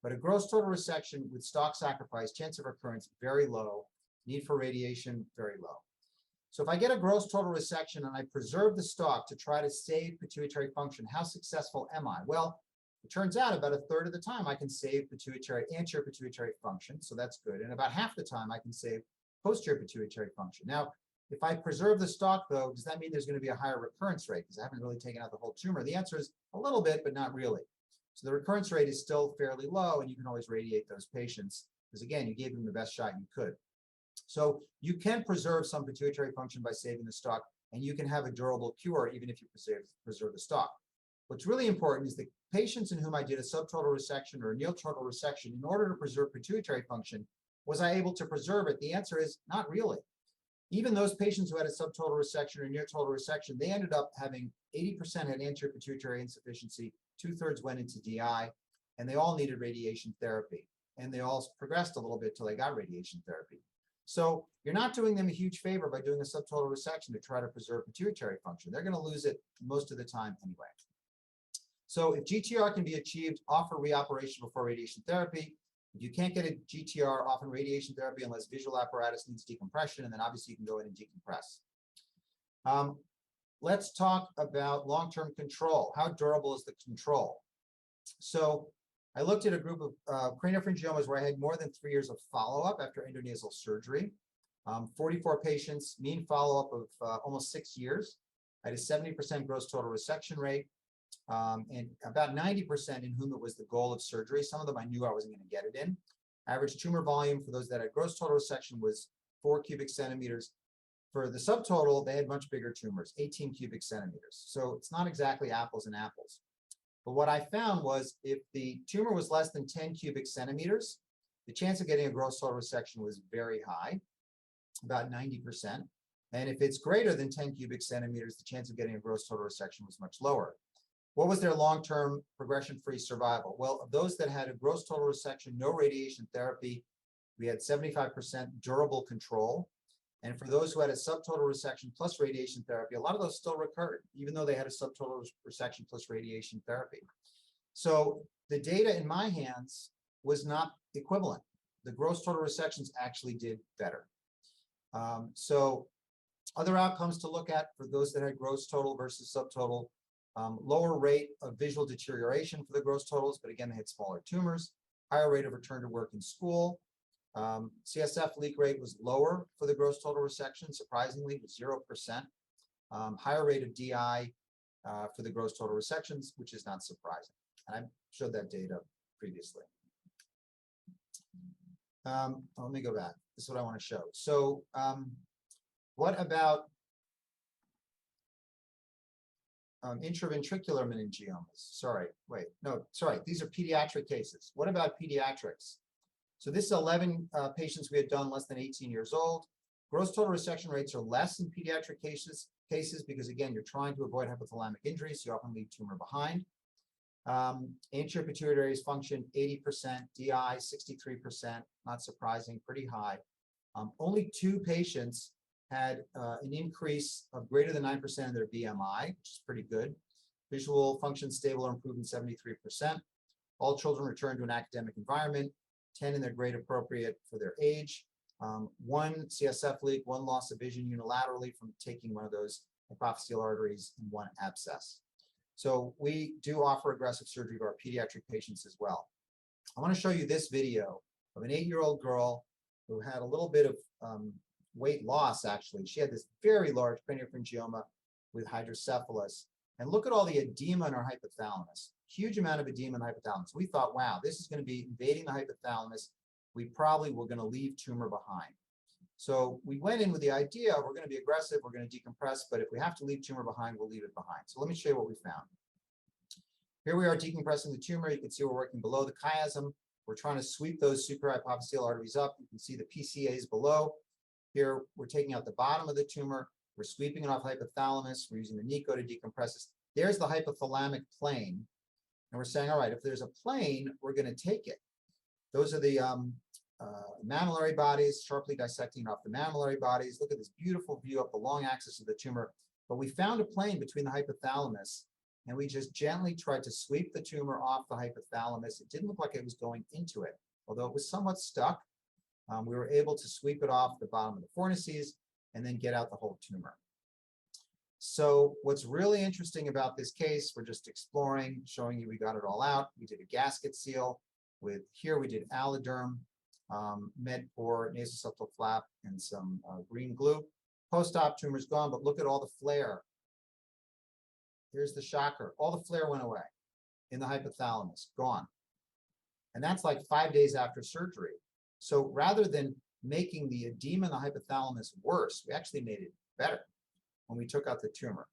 But a gross total resection with stalk sacrifice, chance of recurrence, very low. Need for radiation, very low. So if I get a gross total resection and I preserve the stalk to try to save pituitary function, how successful am I? Well, it turns out about a third of the time I can save anterior pituitary function, so that's good. And about half the time I can save posterior pituitary function. Now, if I preserve the stalk, though, does that mean there's going to be a higher recurrence rate? Because I haven't really taken out the whole tumor. The answer is a little bit, but not really. So the recurrence rate is still fairly low, and you can always radiate those patients because, again, you gave them the best shot you could. So you can preserve some pituitary function by saving the stalk, and you can have a durable cure even if you preserve the stalk. What's really important is the patients in whom I did a subtotal resection or a near total resection, in order to preserve pituitary function, was I able to preserve it? The answer is not really. Even those patients who had a subtotal resection or near total resection, they ended up having 80% had anterior pituitary insufficiency, 2/3 went into DI, and they all needed radiation therapy. And they all progressed a little bit till they got radiation therapy. So you're not doing them a huge favor by doing a subtotal resection to try to preserve pituitary function. They're going to lose it most of the time anyway. So if GTR can be achieved, offer reoperation before radiation therapy. If you can't get a GTR, often radiation therapy unless visual apparatus needs decompression, and then obviously you can go in and decompress. Let's talk about long-term control. How durable is the control? So I looked at a group of craniopharyngiomas where I had more than 3 years of follow-up after endonasal surgery. 44 patients, mean follow-up of almost 6 years. I had a 70% gross total resection rate. and about 90% in whom it was the goal of surgery. Some of them I knew I wasn't going to get it in. Average tumor volume for those that had gross total resection was 4 cubic centimeters. For the subtotal, they had much bigger tumors, 18 cubic centimeters. So it's not exactly apples and apples. But what I found was if the tumor was less than 10 cubic centimeters, the chance of getting a gross total resection was very high, about 90%. And if it's greater than 10 cubic centimeters, the chance of getting a gross total resection was much lower. What was their long-term progression-free survival? Well, of those that had a gross total resection, no radiation therapy, we had 75% durable control. And for those who had a subtotal resection plus radiation therapy, a lot of those still recurred, even though they had a subtotal resection plus radiation therapy. So the data in my hands was not equivalent. The gross total resections actually did better. So other outcomes to look at for those that had gross total versus subtotal, lower rate of visual deterioration for the gross totals, but again, they had smaller tumors, higher rate of return to work in school. CSF leak rate was lower for the gross total resection, surprisingly, with 0%. Higher rate of DI for the gross total resections, which is not surprising. And I showed that data previously. Let me go back. This is what I want to show. So what about intraventricular meningiomas? Sorry, wait, no, sorry, these are pediatric cases. What about pediatrics? So this is 11 patients we had done less than 18 years old. Gross total resection rates are less in pediatric cases because, again, you're trying to avoid hypothalamic injuries. So you often leave tumor behind. Anterior pituitary function, 80%, DI, 63%, not surprising, pretty high. Only 2 patients had an increase of greater than 9% in their BMI, which is pretty good. Visual function stable or improved in 73%. All children returned to an academic environment, 10 in their grade appropriate for their age. 1 CSF leak, 1 loss of vision unilaterally from taking one of those hypophyseal arteries, and 1 abscess. So we do offer aggressive surgery to our pediatric patients as well. I want to show you this video of an 8-year-old girl who had a little bit of weight loss, actually. She had this very large craniopharyngioma with hydrocephalus. And look at all the edema in her hypothalamus. Huge amount of edema in the hypothalamus. We thought, wow, this is going to be invading the hypothalamus. We probably were going to leave tumor behind. So we went in with the idea, we're going to be aggressive, we're going to decompress, but if we have to leave tumor behind, we'll leave it behind. So let me show you what we found. Here we are decompressing the tumor. You can see we're working below the chiasm. We're trying to sweep those suprahypophyseal arteries up. You can see the PCAs below. Here, we're taking out the bottom of the tumor. We're sweeping it off hypothalamus. We're using the NICO to decompress this. There's the hypothalamic plane. And we're saying, all right, if there's a plane, we're going to take it. Those are the mammillary bodies, sharply dissecting off the mammillary bodies. Look at this beautiful view up the long axis of the tumor. But we found a plane between the hypothalamus, and we just gently tried to sweep the tumor off the hypothalamus. It didn't look like it was going into it, although it was somewhat stuck. We were able to sweep it off the bottom of the fornices and then get out the whole tumor. So what's really interesting about this case, we're just exploring, showing you we got it all out. We did a gasket seal with, here we did alloderm, med-pore, nasoseptal flap, and some green glue. Post-op tumor's gone, but look at all the flare. Here's the shocker. All the flare went away in the hypothalamus, gone. And that's like 5 days after surgery. So rather than making the edema in the hypothalamus worse, we actually made it better when we took out the tumor.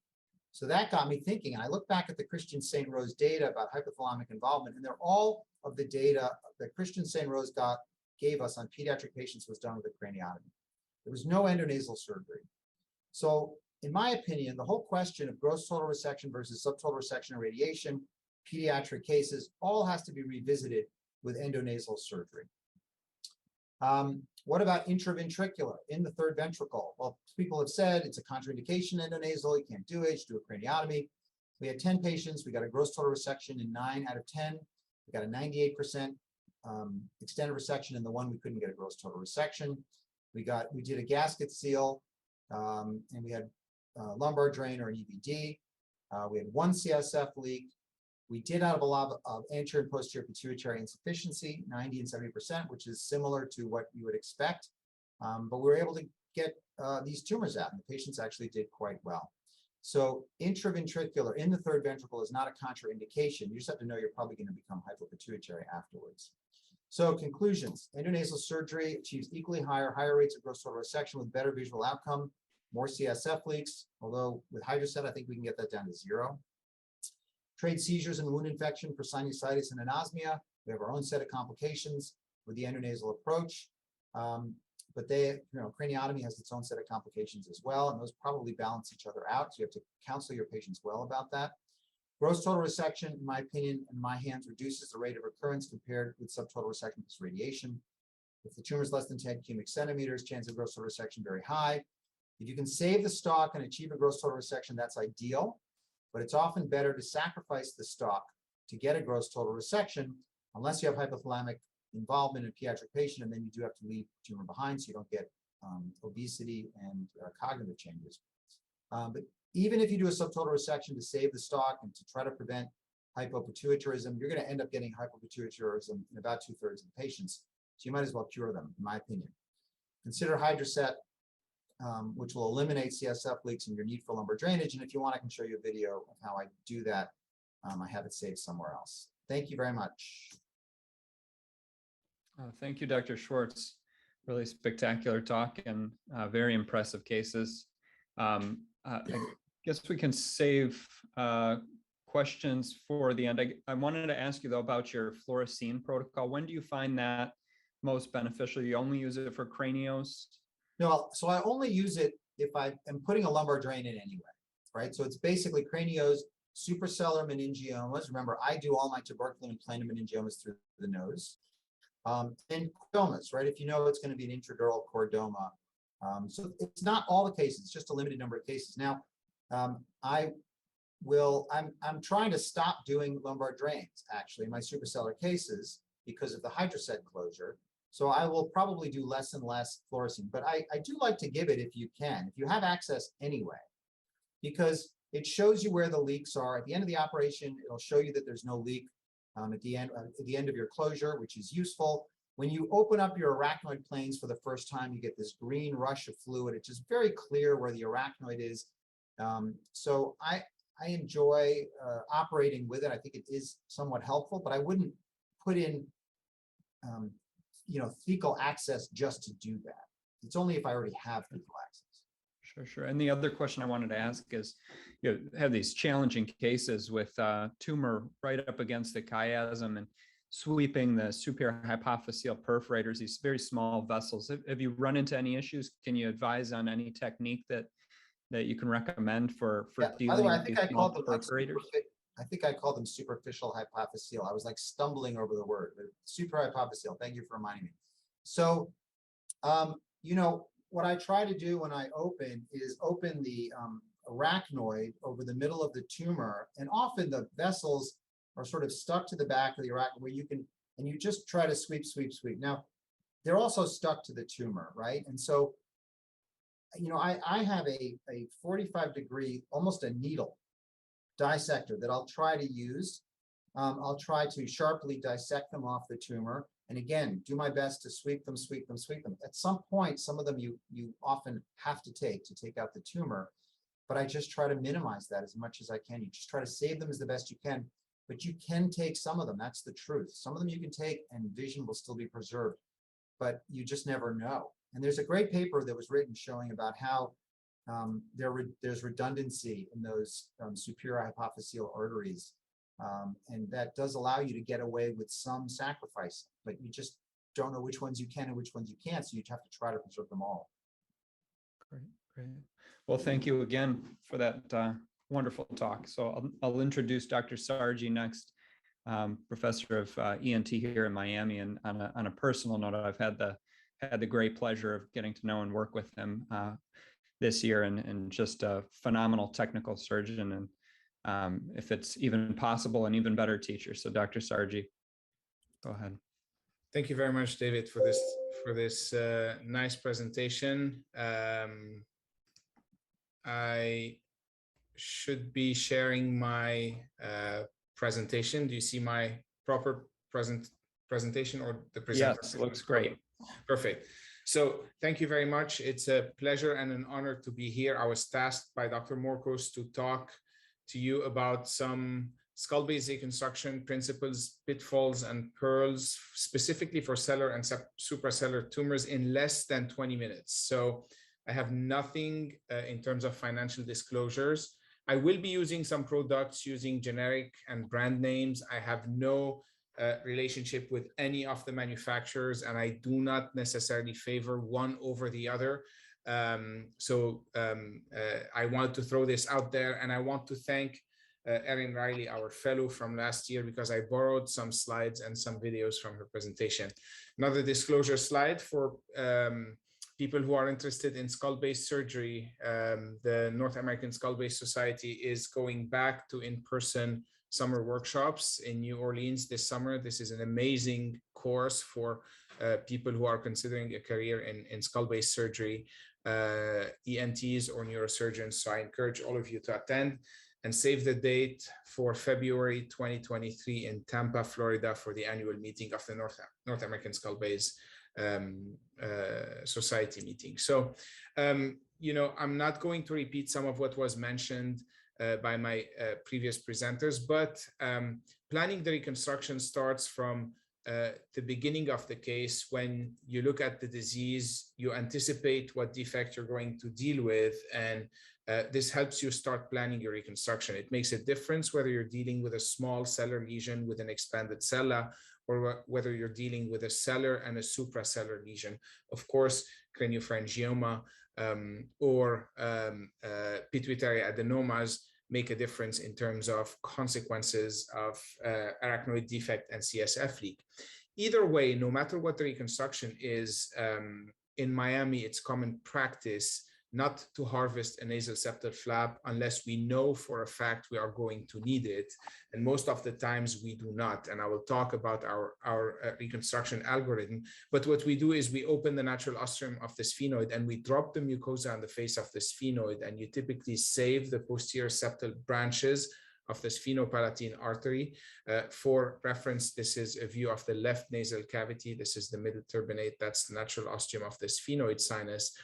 So that got me thinking, and I look back at the Christian St. Rose data about hypothalamic involvement, and they're all of the data that Christian St. Rose gave us on pediatric patients was done with a craniotomy. There was no endonasal surgery. So in my opinion, the whole question of gross total resection versus subtotal resection and radiation, pediatric cases, all has to be revisited with endonasal surgery. What about intraventricular in the third ventricle? Well, people have said it's a contraindication endonasal, you can't do it, you do a craniotomy. We had 10 patients, we got a gross total resection in 9 out of 10. We got a 98% extended resection in the one we couldn't get a gross total resection. We did a gasket seal, and we had lumbar drain or an EVD. We had 1 CSF leak. We did have a lot of anterior and posterior pituitary insufficiency, 90 and 70%, which is similar to what you would expect. But we were able to get these tumors out, and the patients actually did quite well. So intraventricular in the third ventricle is not a contraindication. You just have to know you're probably going to become hypopituitary afterwards. So conclusions, endonasal surgery achieves equally higher rates of gross total resection with better visual outcome, more CSF leaks, although with hydrocet, I think we can get that down to 0. Trade seizures and wound infection for sinusitis and anosmia. We have our own set of complications with the endonasal approach. But craniotomy has its own set of complications as well, and those probably balance each other out. So you have to counsel your patients well about that. Gross total resection, in my opinion, in my hands, reduces the rate of recurrence compared with subtotal resection plus radiation. If the tumor is less than 10 cubic centimeters, chance of gross total resection very high. If you can save the stalk and achieve a gross total resection, that's ideal, but it's often better to sacrifice the stalk to get a gross total resection, unless you have hypothalamic involvement in a pediatric patient, and then you do have to leave the tumor behind so you don't get obesity and cognitive changes. But even if you do a subtotal resection to save the stalk and to try to prevent hypopituitarism, you're going to end up getting hypopituitarism in about 2/3 of the patients. So you might as well cure them, in my opinion. Consider hydrocet, which will eliminate CSF leaks and your need for lumbar drainage. And if you want, I can show you a video of how I do that. I have it saved somewhere else. Thank you very much. Thank you, Dr. Schwartz. Really spectacular talk and very impressive cases. I guess we can save questions for the end. I wanted to ask you, though, about your fluorescein protocol. When do you find that most beneficial? You only use it for cranios? No, so I only use it if I am putting a lumbar drain in anyway, right? So it's basically cranios, suprasellar meningiomas. Remember, I do all my tuberculum and planum meningiomas through the nose. And chordomas, right? If you know it's going to be an intradural chordoma. So it's not all the cases, it's just a limited number of cases. Now, I'm trying to stop doing lumbar drains, actually, in my suprasellar cases because of the hydrocet closure. So I will probably do less and less fluorescein, but I do like to give it if you can, if you have access anyway, because it shows you where the leaks are. At the end of the operation, it'll show you that there's no leak at the end of your closure, which is useful. When you open up your arachnoid planes for the first time, you get this green rush of fluid. It's just very clear where the arachnoid is. So I enjoy operating with it. I think it is somewhat helpful, but I wouldn't put in thecal access just to do that. It's only if I already have thecal access. Sure. And the other question I wanted to ask is, you have these challenging cases with tumor right up against the chiasm and sweeping the superior hypophyseal perforators, these very small vessels. Have you run into any issues? Can you advise on any technique that you can recommend for dealing with these small perforators? I think I called them superficial hypophyseal. I was like stumbling over the word, but super hypophyseal. Thank you for reminding me. So, what I try to do when I open is open the arachnoid over the middle of the tumor, and often the vessels are sort of stuck to the back of the arachnoid where you can, and you just try to sweep. Now, they're also stuck to the tumor, right? And so, I have a 45-degree, almost a needle dissector that I'll try to use. I'll try to sharply dissect them off the tumor. And again, do my best to sweep them. At some point, some of them you often have to take out the tumor, but I just try to minimize that as much as I can. You just try to save them as the best you can, but you can take some of them. That's the truth. Some of them you can take and vision will still be preserved, but you just never know. And there's a great paper that was written showing about how there's redundancy in those superior hypophyseal arteries. And that does allow you to get away with some sacrifice, but you just don't know which ones you can and which ones you can't. So you have to try to preserve them all. Great. Well, thank you again for that wonderful talk. So I'll introduce Dr. Sargi next, professor of ENT here in Miami. And on a personal note, I've had the great pleasure of getting to know and work with him this year, and just a phenomenal technical surgeon, and if it's even possible, an even better teacher. So Dr. Sargi, go ahead. Thank you very much, David, for this nice presentation. I should be sharing my presentation. Do you see my proper presentation, or the presenter? Yes, it looks great. Perfect. So thank you very much. It's a pleasure and an honor to be here. I was tasked by Dr. Morkos to talk to you about some skull-base reconstruction principles, pitfalls, and pearls, specifically for cellular and supracellular tumors in less than 20 minutes. So I have nothing in terms of financial disclosures. I will be using some products using generic and brand names. I have no relationship with any of the manufacturers, and I do not necessarily favor one over the other. I wanted to throw this out there, and I want to thank Erin Riley, our fellow from last year, because I borrowed some slides and some videos from her presentation. Another disclosure slide for people who are interested in skull-base surgery. The North American Skull-Base Society is going back to in-person summer workshops in New Orleans this summer. This is an amazing course for people who are considering a career in skull-base surgery, ENTs or neurosurgeons. So I encourage all of you to attend and save the date for February 2023 in Tampa, Florida, for the annual meeting of the North American Skull-Base Society meeting. So, I'm not going to repeat some of what was mentioned by my previous presenters, but planning the reconstruction starts from the beginning of the case. When you look at the disease, you anticipate what defect you're going to deal with, and this helps you start planning your reconstruction. It makes a difference whether you're dealing with a small cellular lesion with an expanded cella, or whether you're dealing with a cellular and a supracellular lesion. Of course, craniopharyngioma or pituitary adenomas make a difference in terms of consequences of arachnoid defect and CSF leak. Either way, no matter what the reconstruction is, in Miami, it's common practice not to harvest a nasal septal flap unless we know for a fact we are going to need it. And most of the times we do not. And I will talk about our reconstruction algorithm. But what we do is we open the natural ostium of the sphenoid and we drop the mucosa on the face of the sphenoid. And you typically save the posterior septal branches of the sphenopalatine artery. For reference, this is a view of the left nasal cavity. This is the middle turbinate. That's the natural ostium of the sphenoid sinus.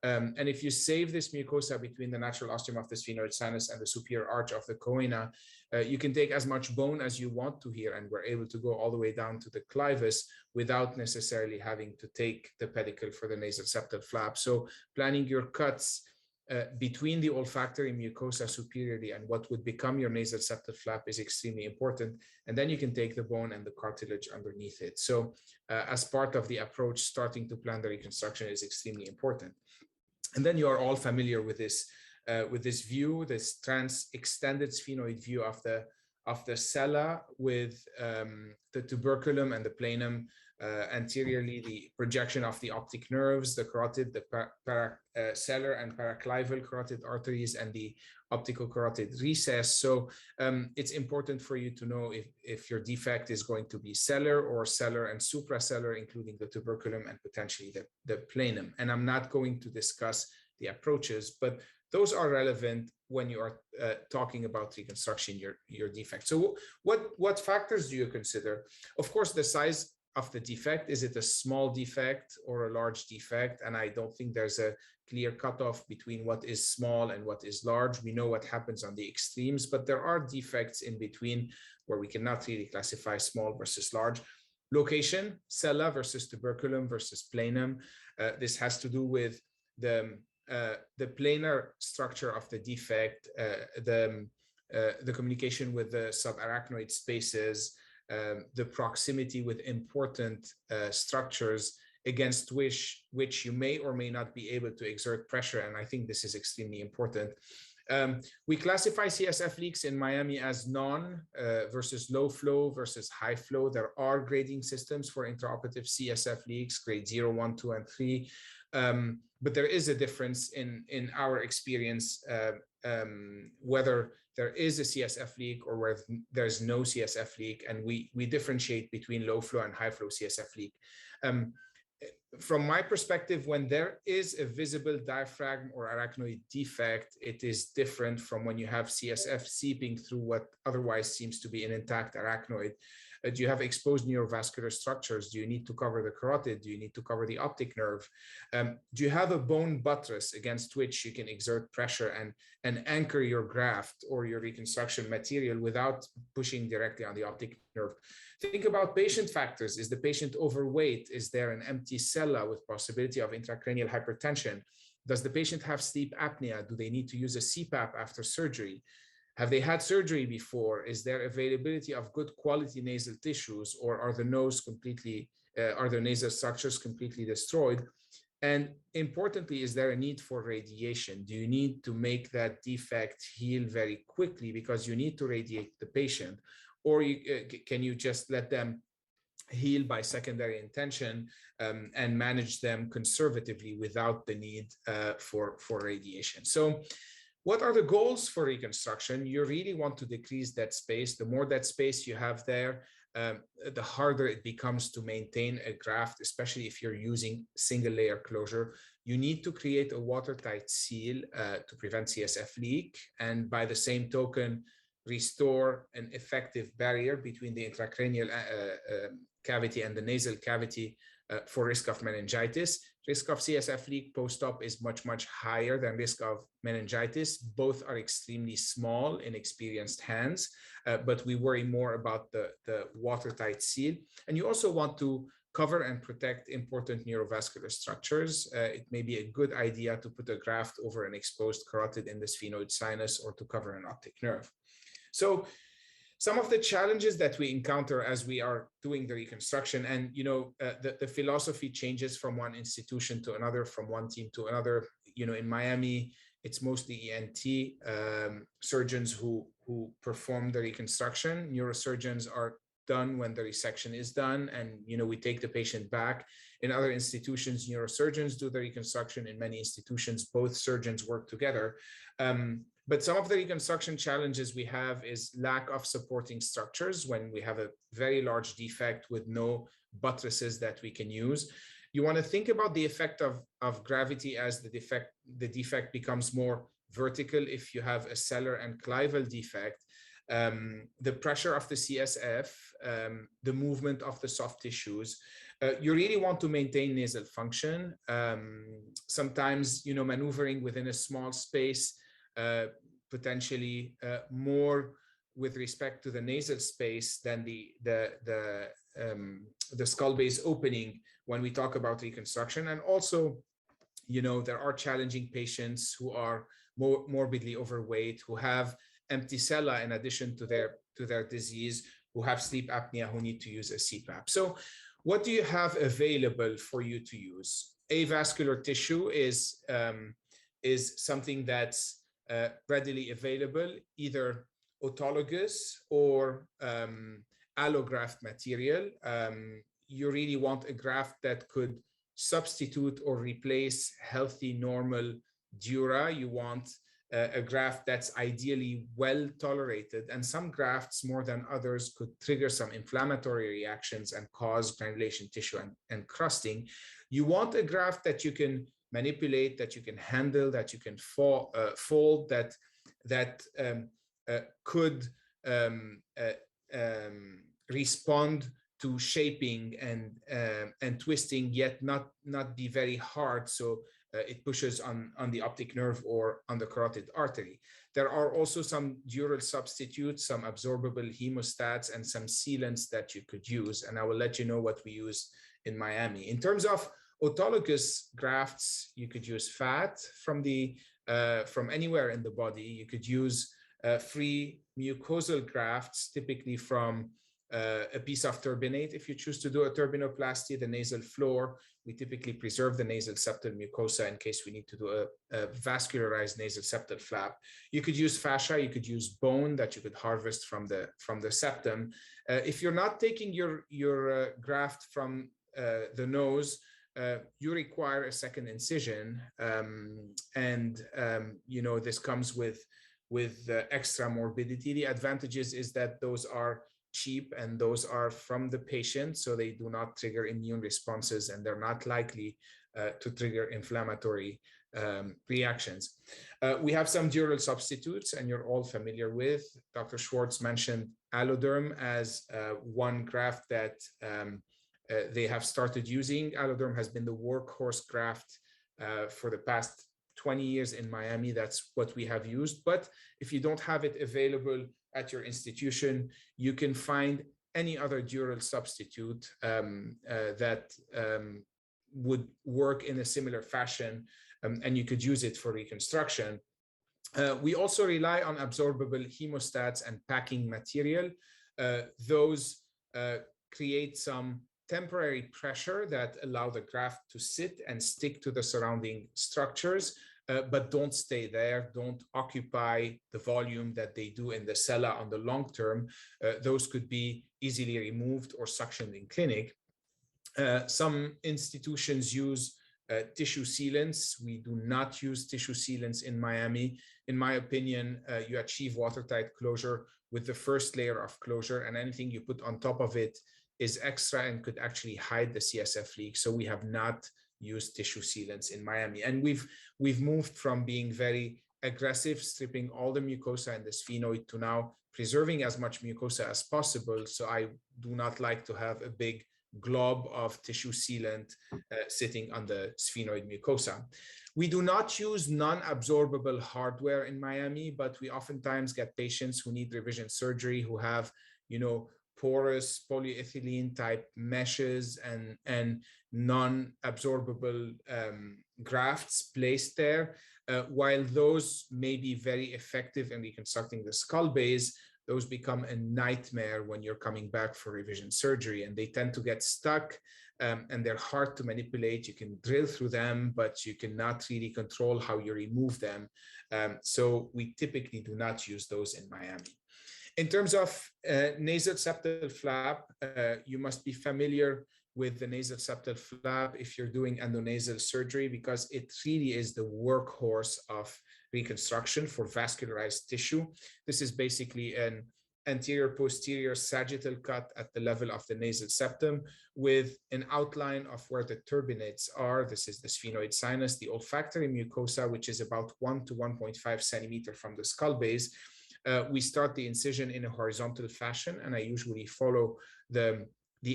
And if you save this mucosa between the natural ostium of the sphenoid sinus and the superior arch of the choana, you can take as much bone as you want to here, and we're able to go all the way down to the clivus without necessarily having to take the pedicle for the nasal septal flap. So planning your cuts between the olfactory mucosa superiorly and what would become your nasal septal flap is extremely important. And then you can take the bone and the cartilage underneath it. So as part of the approach, starting to plan the reconstruction is extremely important. And then you are all familiar with this view, this extended sphenoid view of the cella with the tuberculum and the planum anteriorly, the projection of the optic nerves, the carotid, the paracellular and paraclival carotid arteries, and the optical carotid recess. So it's important for you to know if your defect is going to be cellular or cellular and supracellular, including the tuberculum and potentially the planum. And I'm not going to discuss the approaches, but those are relevant when you are talking about reconstruction, your defect. So what factors do you consider? Of course, the size of the defect. Is it a small defect or a large defect? And I don't think there's a clear cutoff between what is small and what is large. We know what happens on the extremes, but there are defects in between where we cannot really classify small versus large. Location, cella versus tuberculum versus planum. This has to do with the planar structure of the defect, the communication with the subarachnoid spaces, the proximity with important structures against which you may or may not be able to exert pressure. And I think this is extremely important. We classify CSF leaks in Miami as non versus low flow versus high flow. There are grading systems for intraoperative CSF leaks, grade 0, 1, 2, and 3. But there is a difference in our experience whether there is a CSF leak or where there's no CSF leak, and we differentiate between low flow and high flow CSF leak. From my perspective, when there is a visible diaphragm or arachnoid defect, it is different from when you have CSF seeping through what otherwise seems to be an intact arachnoid. Do you have exposed neurovascular structures? Do you need to cover the carotid? Do you need to cover the optic nerve? Do you have a bone buttress against which you can exert pressure and anchor your graft or your reconstruction material without pushing directly on the optic nerve? Think about patient factors. Is the patient overweight? Is there an empty cella with possibility of intracranial hypertension? Does the patient have sleep apnea? Do they need to use a CPAP after surgery? Have they had surgery before? Is there availability of good quality nasal tissues, or are the nasal structures completely destroyed? And importantly, is there a need for radiation? Do you need to make that defect heal very quickly because you need to radiate the patient? Or can you just let them heal by secondary intention and manage them conservatively without the need for radiation? So what are the goals for reconstruction? You really want to decrease that space. The more that space you have there, the harder it becomes to maintain a graft, especially if you're using single layer closure. You need to create a watertight seal to prevent CSF leak, and by the same token, restore an effective barrier between the intracranial cavity and the nasal cavity for risk of meningitis. Risk of CSF leak post-op is much, much higher than risk of meningitis. Both are extremely small in experienced hands, but we worry more about the watertight seal. And you also want to cover and protect important neurovascular structures. It may be a good idea to put a graft over an exposed carotid in the sphenoid sinus or to cover an optic nerve. So some of the challenges that we encounter as we are doing the reconstruction, and the philosophy changes from one institution to another, from one team to another. In Miami, it's mostly ENT surgeons who perform the reconstruction. Neurosurgeons are done when the resection is done, and we take the patient back. In other institutions, neurosurgeons do the reconstruction. In many institutions, both surgeons work together. But some of the reconstruction challenges we have is lack of supporting structures when we have a very large defect with no buttresses that we can use. You want to think about the effect of gravity as the defect becomes more vertical. If you have a sellar and clival defect, the pressure of the CSF, the movement of the soft tissues, you really want to maintain nasal function. Sometimes, maneuvering within a small space, potentially more with respect to the nasal space than the skull base opening when we talk about reconstruction. And also, there are challenging patients who are morbidly overweight, who have empty cella in addition to their disease, who have sleep apnea, who need to use a CPAP. So what do you have available for you to use? Avascular tissue is something that's readily available, either autologous or allograft material. You really want a graft that could substitute or replace healthy, normal dura. You want a graft that's ideally well tolerated, and some grafts more than others could trigger some inflammatory reactions and cause granulation tissue and crusting. You want a graft that you can manipulate, that you can handle, that you can fold, that could respond to shaping and twisting, yet not be very hard, so it pushes on the optic nerve or on the carotid artery. There are also some dural substitutes, some absorbable hemostats, and some sealants that you could use, and I will let you know what we use in Miami. In terms of autologous grafts, you could use fat from anywhere in the body. You could use free mucosal grafts, typically from a piece of turbinate. If you choose to do a turbinoplasty, the nasal floor, we typically preserve the nasal septal mucosa in case we need to do a vascularized nasal septal flap. You could use fascia, you could use bone that you could harvest from the septum. If you're not taking your graft from the nose, you require a second incision, and this comes with extra morbidity. The advantages is that those are cheap and those are from the patient, so they do not trigger immune responses and they're not likely to trigger inflammatory reactions. We have some dural substitutes, and you're all familiar with. Dr. Schwartz mentioned alloderm as one graft that they have started using. Alloderm has been the workhorse graft for the past 20 years in Miami. That's what we have used. But if you don't have it available at your institution, you can find any other dural substitute that would work in a similar fashion, and you could use it for reconstruction. We also rely on absorbable hemostats and packing material. Those create some temporary pressure that allow the graft to sit and stick to the surrounding structures, but don't stay there, don't occupy the volume that they do in the sella on the long term. Those could be easily removed or suctioned in clinic. Some institutions use tissue sealants. We do not use tissue sealants in Miami. In my opinion, you achieve watertight closure with the first layer of closure, and anything you put on top of it is extra and could actually hide the CSF leak. So we have not used tissue sealants in Miami. And we've moved from being very aggressive, stripping all the mucosa in the sphenoid, to now preserving as much mucosa as possible. So I do not like to have a big glob of tissue sealant sitting on the sphenoid mucosa. We do not use non-absorbable hardware in Miami, but we oftentimes get patients who need revision surgery who have, porous polyethylene type meshes and non-absorbable grafts placed there. While those may be very effective in reconstructing the skull base, those become a nightmare when you're coming back for revision surgery, and they tend to get stuck, and they're hard to manipulate. You can drill through them, but you cannot really control how you remove them. So we typically do not use those in Miami. In terms of nasal septal flap, you must be familiar with the nasal septal flap if you're doing endonasal surgery, because it really is the workhorse of reconstruction for vascularized tissue. This is basically an anterior-posterior sagittal cut at the level of the nasal septum with an outline of where the turbinates are. This is the sphenoid sinus, the olfactory mucosa, which is about 1 to 1.5 centimeter from the skull base. We start the incision in a horizontal fashion, and I usually follow the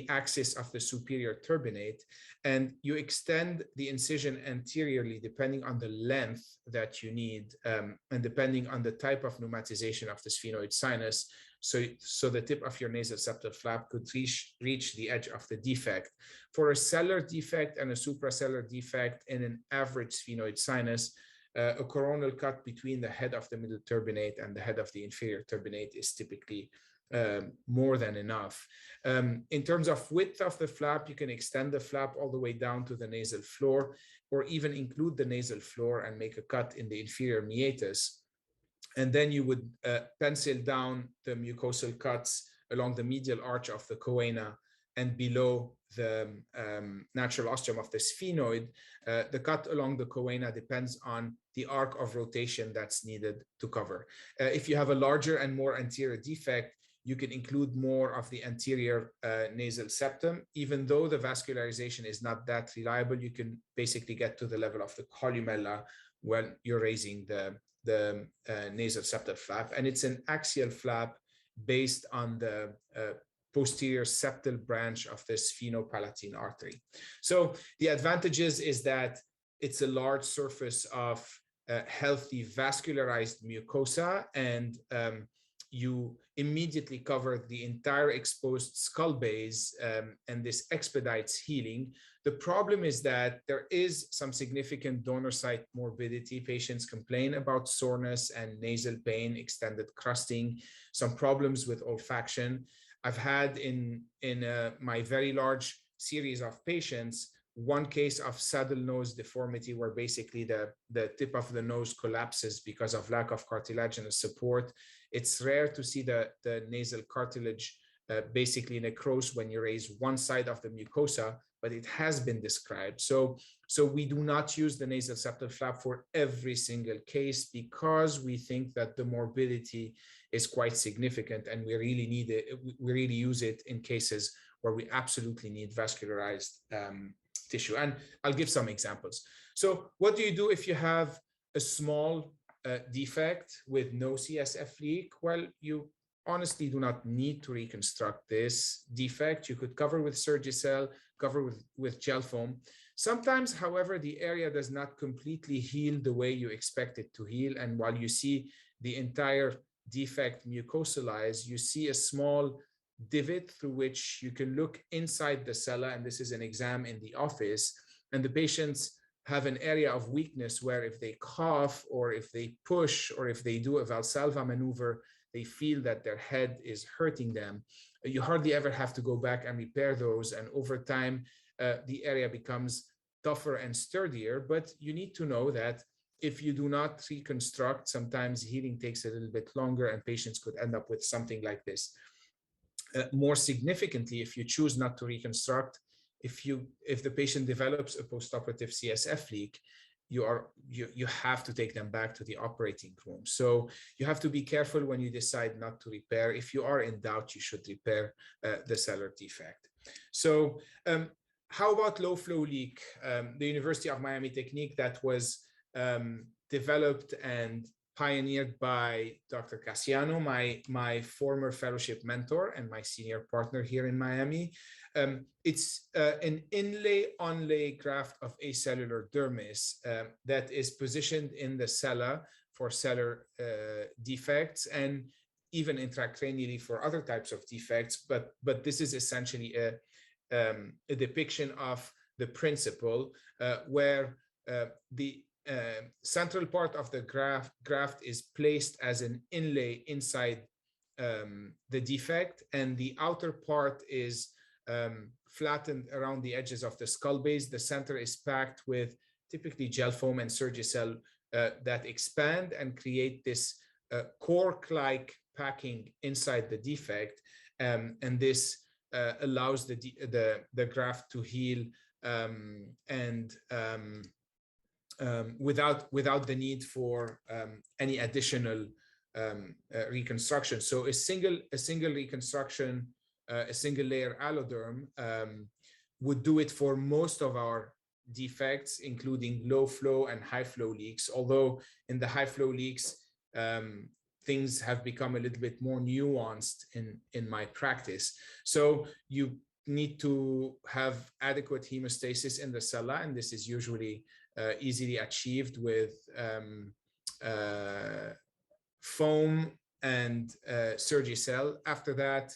axis of the superior turbinate, and you extend the incision anteriorly depending on the length that you need, and depending on the type of pneumatization of the sphenoid sinus. So the tip of your nasal septal flap could reach the edge of the defect. For a cellar defect and a supracellar defect in an average sphenoid sinus, a coronal cut between the head of the middle turbinate and the head of the inferior turbinate is typically more than enough. In terms of width of the flap, you can extend the flap all the way down to the nasal floor, or even include the nasal floor and make a cut in the inferior meatus. And then you would pencil down the mucosal cuts along the medial arch of the choana and below the natural ostium of the sphenoid. The cut along the choana depends on the arc of rotation that's needed to cover. If you have a larger and more anterior defect, you can include more of the anterior nasal septum. Even though the vascularization is not that reliable, you can basically get to the level of the columella when you're raising the nasal septal flap. And it's an axial flap based on the posterior septal branch of the sphenopalatine artery. So the advantages is that it's a large surface of healthy vascularized mucosa, and you immediately cover the entire exposed skull base, and this expedites healing. The problem is that there is some significant donor site morbidity. Patients complain about soreness and nasal pain, extended crusting, some problems with olfaction. I've had in my very large series of patients, one case of saddle nose deformity, where basically the tip of the nose collapses because of lack of cartilaginous support. It's rare to see the nasal cartilage basically necrose when you raise one side of the mucosa, but it has been described. So we do not use the nasal septal flap for every single case, because we think that the morbidity is quite significant, and we really need it. We really use it in cases where we absolutely need vascularized tissue. And I'll give some examples. So what do you do if you have a small defect with no CSF leak? Well, you honestly do not need to reconstruct this defect. You could cover with Surgicel, cover with gel foam. Sometimes, however, the area does not completely heal the way you expect it to heal. And while you see the entire defect mucosalized, you see a small divot through which you can look inside the cella. And this is an exam in the office. And the patients have an area of weakness where if they cough or if they push or if they do a Valsalva maneuver, they feel that their head is hurting them. You hardly ever have to go back and repair those. And over time, the area becomes tougher and sturdier. But you need to know that if you do not reconstruct, sometimes healing takes a little bit longer and patients could end up with something like this. More significantly, if you choose not to reconstruct, if the patient develops a postoperative CSF leak, you have to take them back to the operating room. So you have to be careful when you decide not to repair. If you are in doubt, you should repair the cellar defect. So how about low flow leak? The University of Miami technique that was developed and pioneered by Dr. Casiano, my former fellowship mentor and my senior partner here in Miami. It's an inlay-onlay graft of acellular dermis that is positioned in the cella for cellar defects and even intracranially for other types of defects. But this is essentially a depiction of the principle where the central part of the graft is placed as an inlay inside the defect, and the outer part is flattened around the edges of the skull base. The center is packed with typically gel foam and Surgicel that expand and create this cork-like packing inside the defect, and this allows the graft to heal without the need for any additional reconstruction. So a single reconstruction, a single layer alloderm would do it for most of our defects, including low flow and high flow leaks. Although in the high flow leaks, things have become a little bit more nuanced in my practice. So you need to have adequate hemostasis in the cella, and this is usually easily achieved with foam and Surgicel. After that,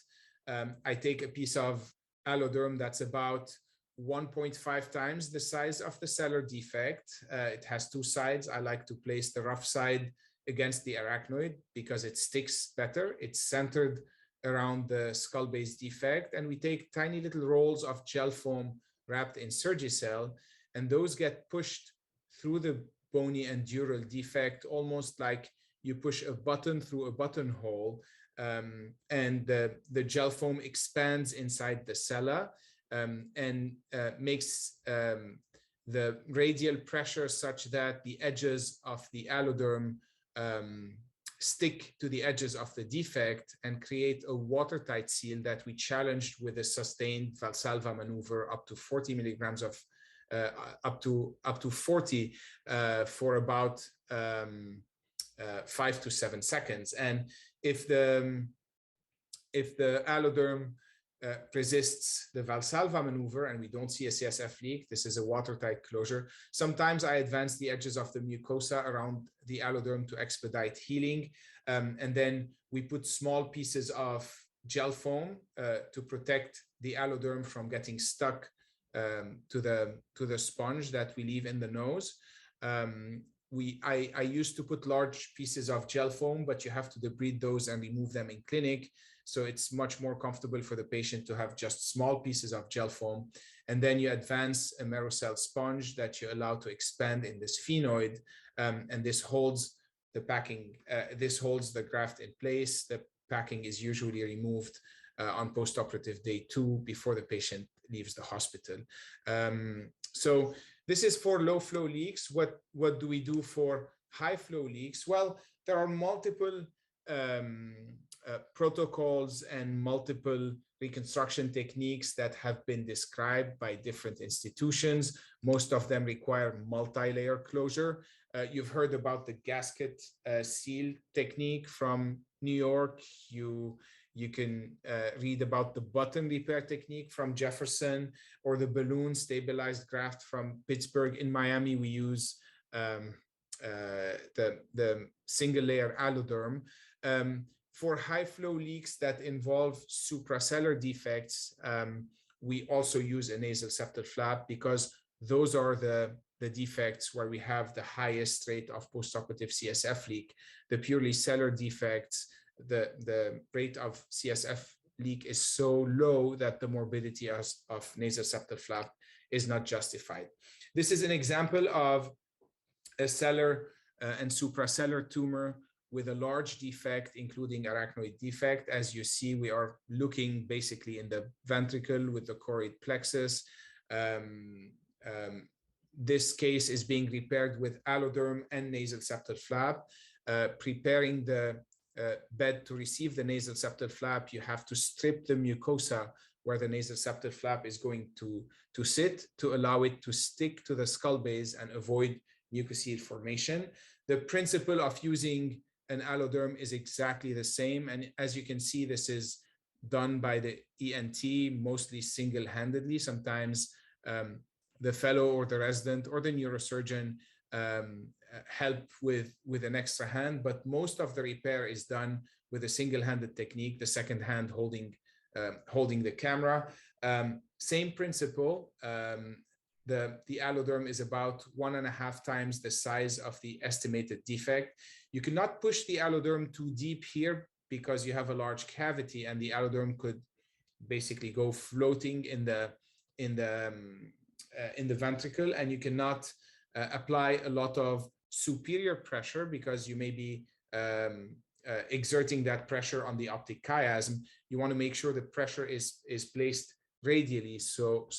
I take a piece of alloderm that's about 1.5 times the size of the cellar defect. It has two sides. I like to place the rough side against the arachnoid because it sticks better. It's centered around the skull base defect, and we take tiny little rolls of gel foam wrapped in Surgicel, and those get pushed through the bony and dural defect, almost like you push a button through a buttonhole, and the gel foam expands inside the cella and makes the radial pressure such that the edges of the alloderm stick to the edges of the defect and create a watertight seal that we challenged with a sustained Valsalva maneuver up to 40 milligrams of up to 40 for about 5 to 7 seconds. And if the alloderm resists the Valsalva maneuver and we don't see a CSF leak, this is a watertight closure. Sometimes I advance the edges of the mucosa around the alloderm to expedite healing. And then we put small pieces of gel foam to protect the alloderm from getting stuck to the sponge that we leave in the nose. I used to put large pieces of gel foam, but you have to debride those and remove them in clinic. So it's much more comfortable for the patient to have just small pieces of gel foam. And then you advance a Merocell sponge that you allow to expand in this sphenoid. And this holds the packing, this holds the graft in place. The packing is usually removed on postoperative day 2 before the patient leaves the hospital. So this is for low flow leaks. What do we do for high flow leaks? Well, there are multiple protocols and multiple reconstruction techniques that have been described by different institutions. Most of them require multi-layer closure. You've heard about the gasket seal technique from New York. You can read about the button repair technique from Jefferson, or the balloon stabilized graft from Pittsburgh. In Miami, we use the single layer alloderm. For high flow leaks that involve suprasellar defects, we also use a nasal septal flap, because those are the defects where we have the highest rate of postoperative CSF leak. The purely sellar defects, the rate of CSF leak is so low that the morbidity of nasal septal flap is not justified. This is an example of a sellar and suprasellar tumor with a large defect, including arachnoid defect. As you see, we are looking basically in the ventricle with the choroid plexus. This case is being repaired with alloderm and nasal septal flap. Preparing the bed to receive the nasal septal flap, you have to strip the mucosa where the nasal septal flap is going to sit, to allow it to stick to the skull base and avoid mucocele formation. The principle of using an alloderm is exactly the same. And as you can see, this is done by the ENT, mostly single-handedly. Sometimes the fellow or the resident or the neurosurgeon help with an extra hand, but most of the repair is done with a single-handed technique, the second hand holding the camera. Same principle. The alloderm is about 1.5 times the size of the estimated defect. You cannot push the alloderm too deep here because you have a large cavity, and the alloderm could basically go floating in the ventricle, and you cannot apply a lot of superior pressure because you may be exerting that pressure on the optic chiasm. You want to make sure the pressure is placed radially, so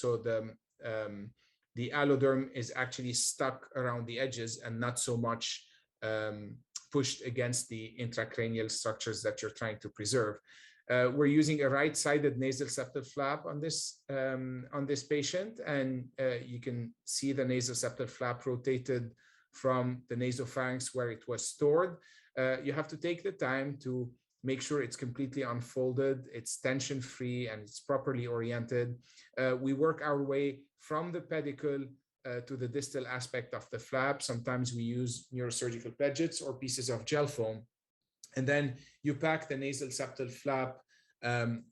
the alloderm is actually stuck around the edges and not so much pushed against the intracranial structures that you're trying to preserve. We're using a right-sided nasal septal flap on this patient, and you can see the nasal septal flap rotated from the nasopharynx where it was stored. You have to take the time to make sure it's completely unfolded, it's tension-free, and it's properly oriented. We work our way from the pedicle to the distal aspect of the flap. Sometimes we use neurosurgical pledgets or pieces of gel foam. And then you pack the nasal septal flap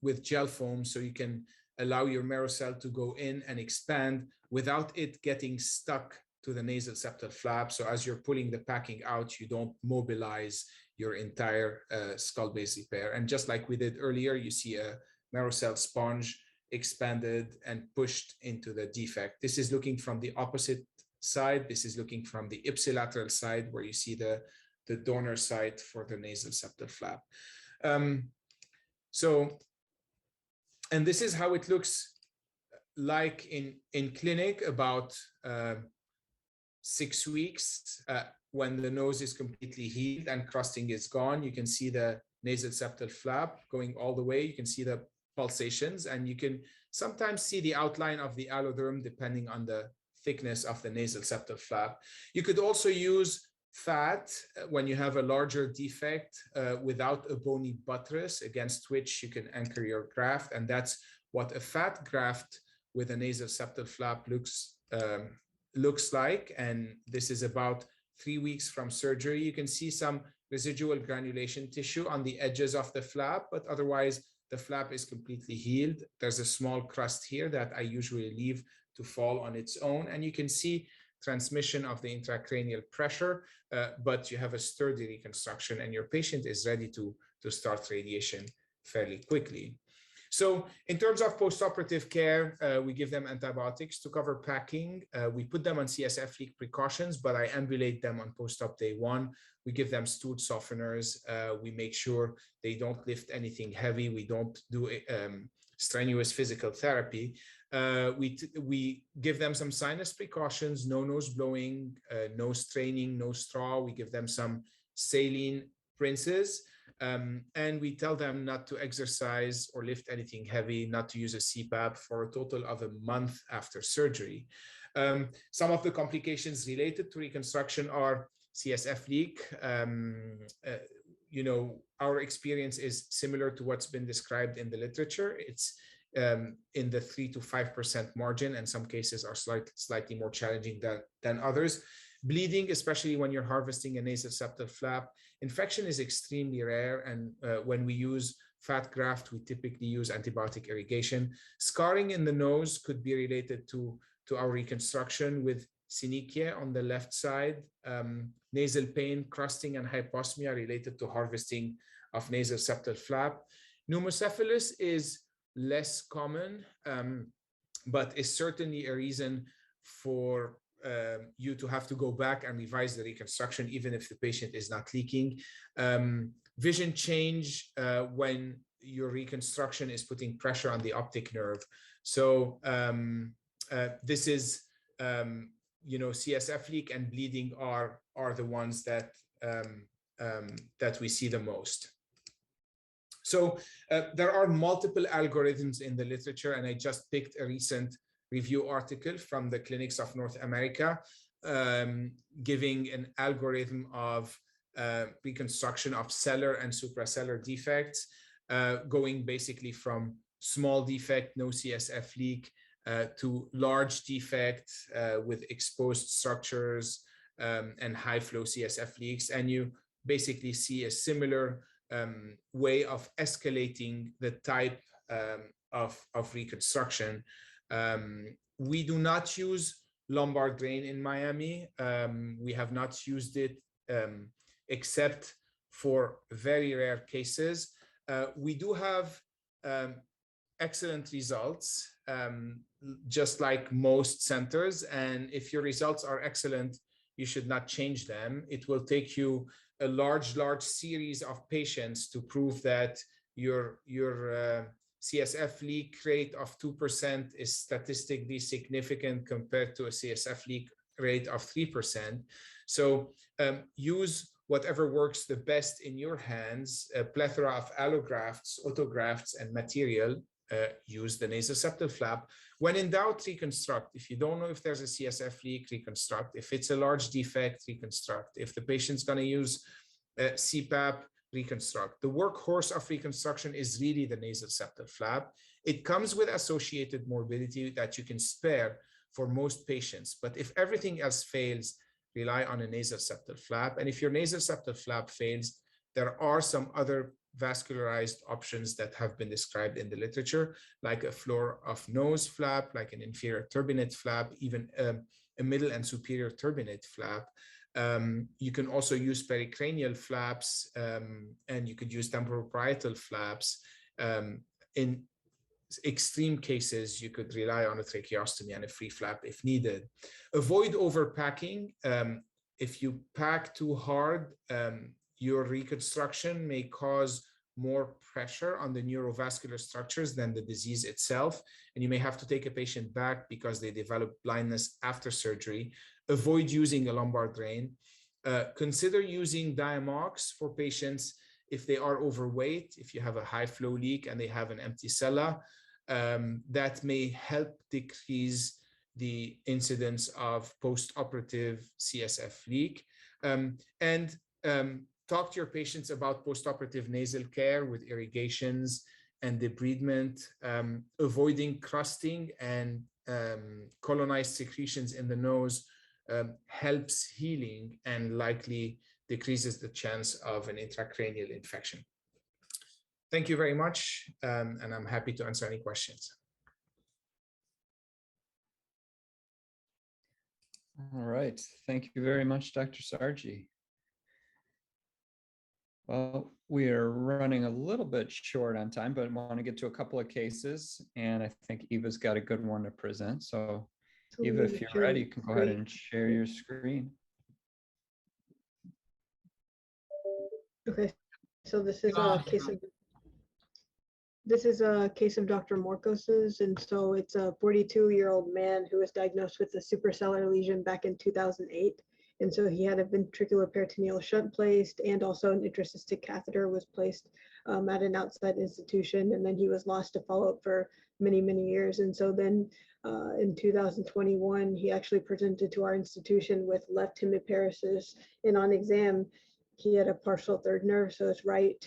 with gel foam so you can allow your marrow cell to go in and expand without it getting stuck to the nasal septal flap. So as you're pulling the packing out, you don't mobilize your entire skull base repair. And just like we did earlier, you see a marrow cell sponge expanded and pushed into the defect. This is looking from the opposite side. This is looking from the ipsilateral side where you see the donor site for the nasal septal flap. And this is how it looks like in clinic about 6 weeks when the nose is completely healed and crusting is gone. You can see the nasal septal flap going all the way. You can see the pulsations, and you can sometimes see the outline of the alloderm depending on the thickness of the nasal septal flap. You could also use fat when you have a larger defect without a bony buttress against which you can anchor your graft, and that's what a fat graft with a nasal septal flap looks like. And this is about 3 weeks from surgery. You can see some residual granulation tissue on the edges of the flap, but otherwise the flap is completely healed. There's a small crust here that I usually leave to fall on its own, and you can see transmission of the intracranial pressure, but you have a sturdy reconstruction and your patient is ready to start radiation fairly quickly. So in terms of postoperative care, we give them antibiotics to cover packing. We put them on CSF leak precautions, but I ambulate them on post-op day 1. We give them stool softeners. We make sure they don't lift anything heavy. We don't do strenuous physical therapy. We give them some sinus precautions, no nose blowing, no straining, no straw. We give them some saline rinses. And we tell them not to exercise or lift anything heavy, not to use a CPAP for a total of a month after surgery. Some of the complications related to reconstruction are CSF leak. Our experience is similar to what's been described in the literature. It's in the 3 to 5% margin, and some cases are slightly more challenging than others. Bleeding, especially when you're harvesting a nasal septal flap. Infection is extremely rare, and when we use fat graft, we typically use antibiotic irrigation. Scarring in the nose could be related to our reconstruction with synechia on the left side, nasal pain, crusting, and hyposmia related to harvesting of nasal septal flap. Pneumocephalus is less common, but is certainly a reason for you to have to go back and revise the reconstruction, even if the patient is not leaking. Vision change when your reconstruction is putting pressure on the optic nerve. So this is, CSF leak and bleeding are the ones that we see the most. So there are multiple algorithms in the literature, and I just picked a recent review article from the Clinics of North America, giving an algorithm of reconstruction of cellular and supracellular defects, going basically from small defect, no CSF leak, to large defect with exposed structures and high flow CSF leaks. And you basically see a similar way of escalating the type of reconstruction. We do not use lumbar drain in Miami. We have not used it except for very rare cases. We do have excellent results, just like most centers. And if your results are excellent, you should not change them. It will take you a large series of patients to prove that your CSF leak rate of 2% is statistically significant compared to a CSF leak rate of 3%. So use whatever works the best in your hands, a plethora of allografts, autografts, and material. Use the nasal septal flap. When in doubt, reconstruct. If you don't know if there's a CSF leak, reconstruct. If it's a large defect, reconstruct. If the patient's going to use CPAP, reconstruct. The workhorse of reconstruction is really the nasal septal flap. It comes with associated morbidity that you can spare for most patients. But if everything else fails, rely on a nasal septal flap. And if your nasal septal flap fails, there are some other vascularized options that have been described in the literature, like a floor of nose flap, like an inferior turbinate flap, even a middle and superior turbinate flap. You can also use pericranial flaps, and you could use temporoparietal flaps. In extreme cases, you could rely on a tracheostomy and a free flap if needed. Avoid overpacking. If you pack too hard, your reconstruction may cause more pressure on the neurovascular structures than the disease itself, and you may have to take a patient back because they develop blindness after surgery. Avoid using a lumbar drain. Consider using Diamox for patients if they are overweight, if you have a high flow leak and they have an empty cella. That may help decrease the incidence of post-operative CSF leak. Talk to your patients about post-operative nasal care with irrigations and debridement. Avoiding crusting and colonized secretions in the nose helps healing and likely decreases the chance of an intracranial infection. Thank you very much, and I'm happy to answer any questions. All right. Thank you very much, Dr. Sargi. Well, we are running a little bit short on time, but I want to get to a couple of cases, and I think Eva's got a good one to present. So Eva, if you're ready, you can go ahead and share your screen. Okay, so this is a case of Dr. Morcos's, and so it's a 42-year-old man who was diagnosed with a suprasellar lesion back in 2008. And so he had a ventricular peritoneal shunt placed, and also an intracystic catheter was placed at an outside institution. And then he was lost to follow-up for many, many years. And so then in 2021, he actually presented to our institution with left hemiparesis, and on exam, he had a partial third nerve, so his right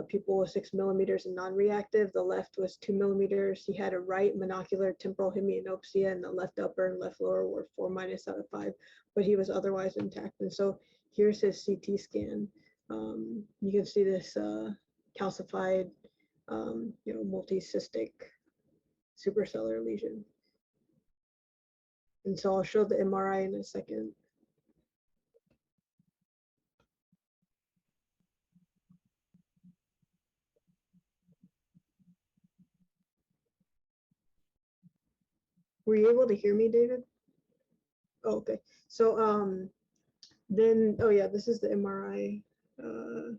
pupil was 6 millimeters and non-reactive. The left was 2 millimeters. He had a right monocular temporal hemianopsia, and the left upper and left lower were 4- out of 5, but he was otherwise intact. And so here's his CT scan. You can see this calcified, multicystic supracellular lesion. And so I'll show the MRI in a second. Were you able to hear me, David? Oh, okay. So then, oh yeah, this is the MRI. And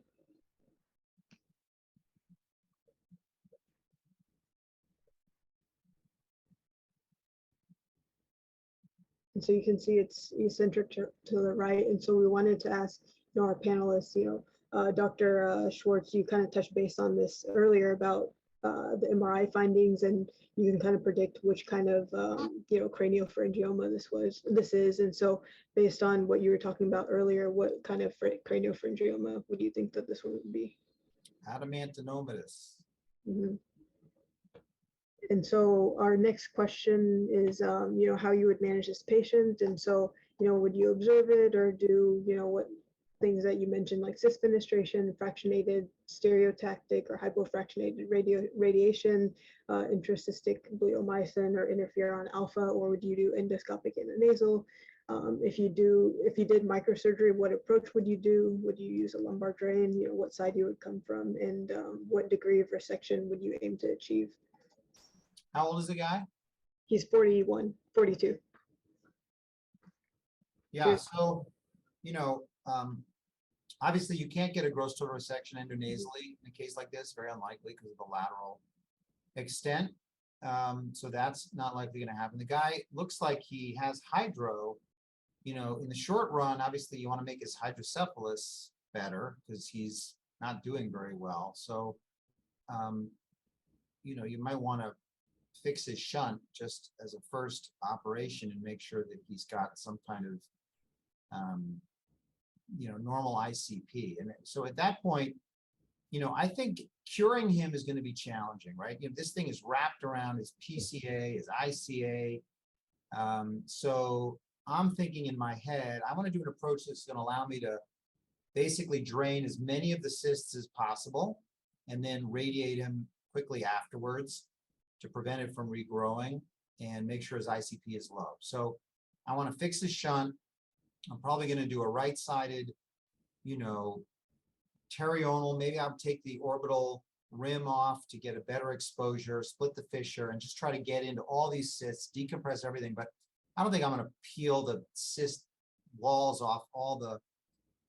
so you can see it's eccentric to the right. And so we wanted to ask, our panelists, Dr. Schwartz, you kind of touched base on this earlier about the MRI findings, and you can kind of predict which kind of craniopharyngioma this is. And so based on what you were talking about earlier, what kind of craniopharyngioma would you think that this one would be? Adenomatous. Mm-hmm. And so our next question is, how you would manage this patient. And so, would you observe it or do, what things that you mentioned, like cis fenestration, fractionated stereotactic or hypofractionated radiation, intracystic bleomycin or interferon alpha, or would you do endoscopic endonasal? If you did microsurgery, what approach would you do? Would you use a lumbar drain? What side you would come from, and what degree of resection would you aim to achieve? How old is the guy? He's 42. Yeah, so, obviously you can't get a gross total resection endonasally in a case like this, very unlikely because of the lateral extent. So that's not likely going to happen. The guy looks like he has hydro, in the short run, obviously you want to make his hydrocephalus better because he's not doing very well. So, you might want to fix his shunt just as a first operation and make sure that he's got some kind of normal ICP. And so at that point, I think curing him is going to be challenging, right? This thing is wrapped around his PCA, his ICA. So I'm thinking in my head, I want to do an approach that's going to allow me to basically drain as many of the cysts as possible and then radiate him quickly afterwards to prevent it from regrowing and make sure his ICP is low. So I want to fix the shunt. I'm probably going to do a right-sided, terional. Maybe I'll take the orbital rim off to get a better exposure, split the fissure, and just try to get into all these cysts, decompress everything. But I don't think I'm going to peel the cyst walls off all the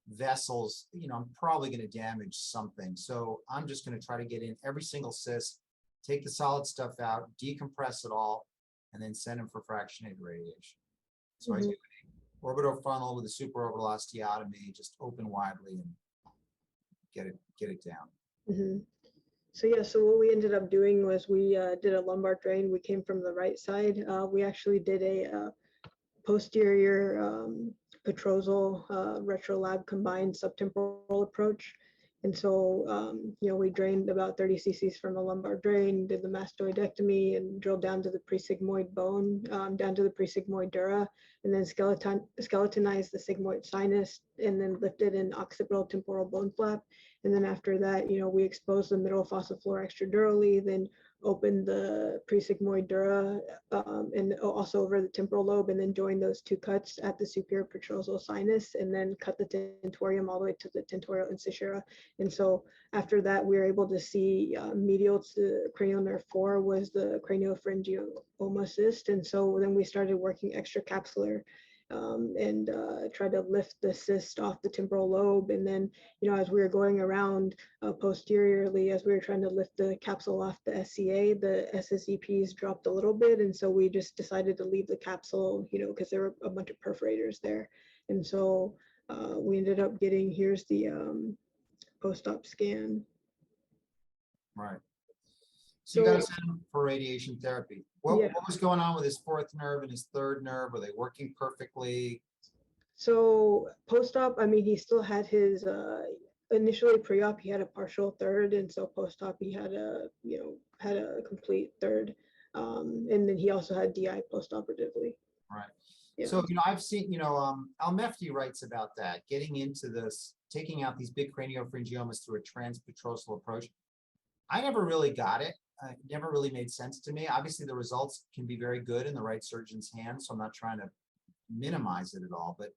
vessels. I'm probably going to damage something. So I'm just going to try to get in every single cyst, take the solid stuff out, decompress it all, and then send him for fractionated radiation. So I do an orbital frontal with a supraorbital osteotomy, just open widely and get it down. So what we ended up doing was we did a lumbar drain. We came from the right side. We actually did a posterior petrosal retrolab combined subtemporal approach. And so, we drained about 30 cc's from the lumbar drain, did the mastoidectomy, and drilled down to the presigmoid bone, down to the presigmoid dura, and then skeletonized the sigmoid sinus, and then lifted an occipital temporal bone flap. And then after that, we exposed the middle fossa floor extradurally, then opened the presigmoid dura and also over the temporal lobe, and then joined those two cuts at the superior petrosal sinus, and then cut the tentorium all the way to the tentorial incisura. And so after that, we were able to see medial to cranial nerve 4 was the craniopharyngioma cyst. And so then we started working extracapsular and try to lift the cyst off the temporal lobe. And then, as we were going around posteriorly, as we were trying to lift the capsule off the SCA, the SSEPs dropped a little bit. And so we just decided to leave the capsule, because there were a bunch of perforators there. And so we ended up getting, here's the post-op scan. Right. So you got to So, send him for radiation therapy. Yeah. What was going on with his fourth nerve and his third nerve? Were they working perfectly? So post-op, I mean, he still had his, initially pre-op, he had a partial third. And so post-op, he had had a complete third. And then he also had DI post-operatively. Right. Yeah. So, I've seen, Al-Mefti writes about that, getting into this, taking out these big craniopharyngiomas through a transpetrosal approach. I never really got it. It never really made sense to me. Obviously, the results can be very good in the right surgeon's hands, so I'm not trying to minimize it at all, but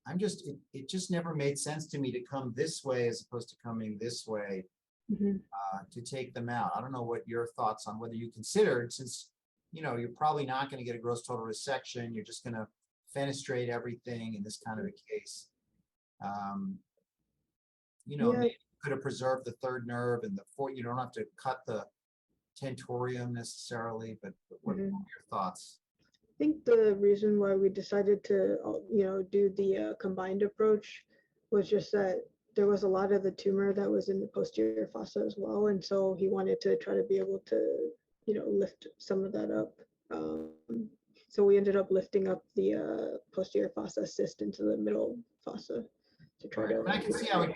it just never made sense to me to come this way as opposed to coming this way to take them out. I don't know what your thoughts on whether you considered, since you're probably not going to get a gross total resection, you're just going to fenestrate everything in this kind of a case. Maybe you could have preserved the third nerve and the fourth. You don't have to cut the tentorium necessarily, but what are your thoughts? I think the reason why we decided to, do the combined approach was just that there was a lot of the tumor that was in the posterior fossa as well. And so he wanted to try to be able to, lift some of that up. So we ended up lifting up the posterior fossa cyst into the middle fossa to try to. I can see how it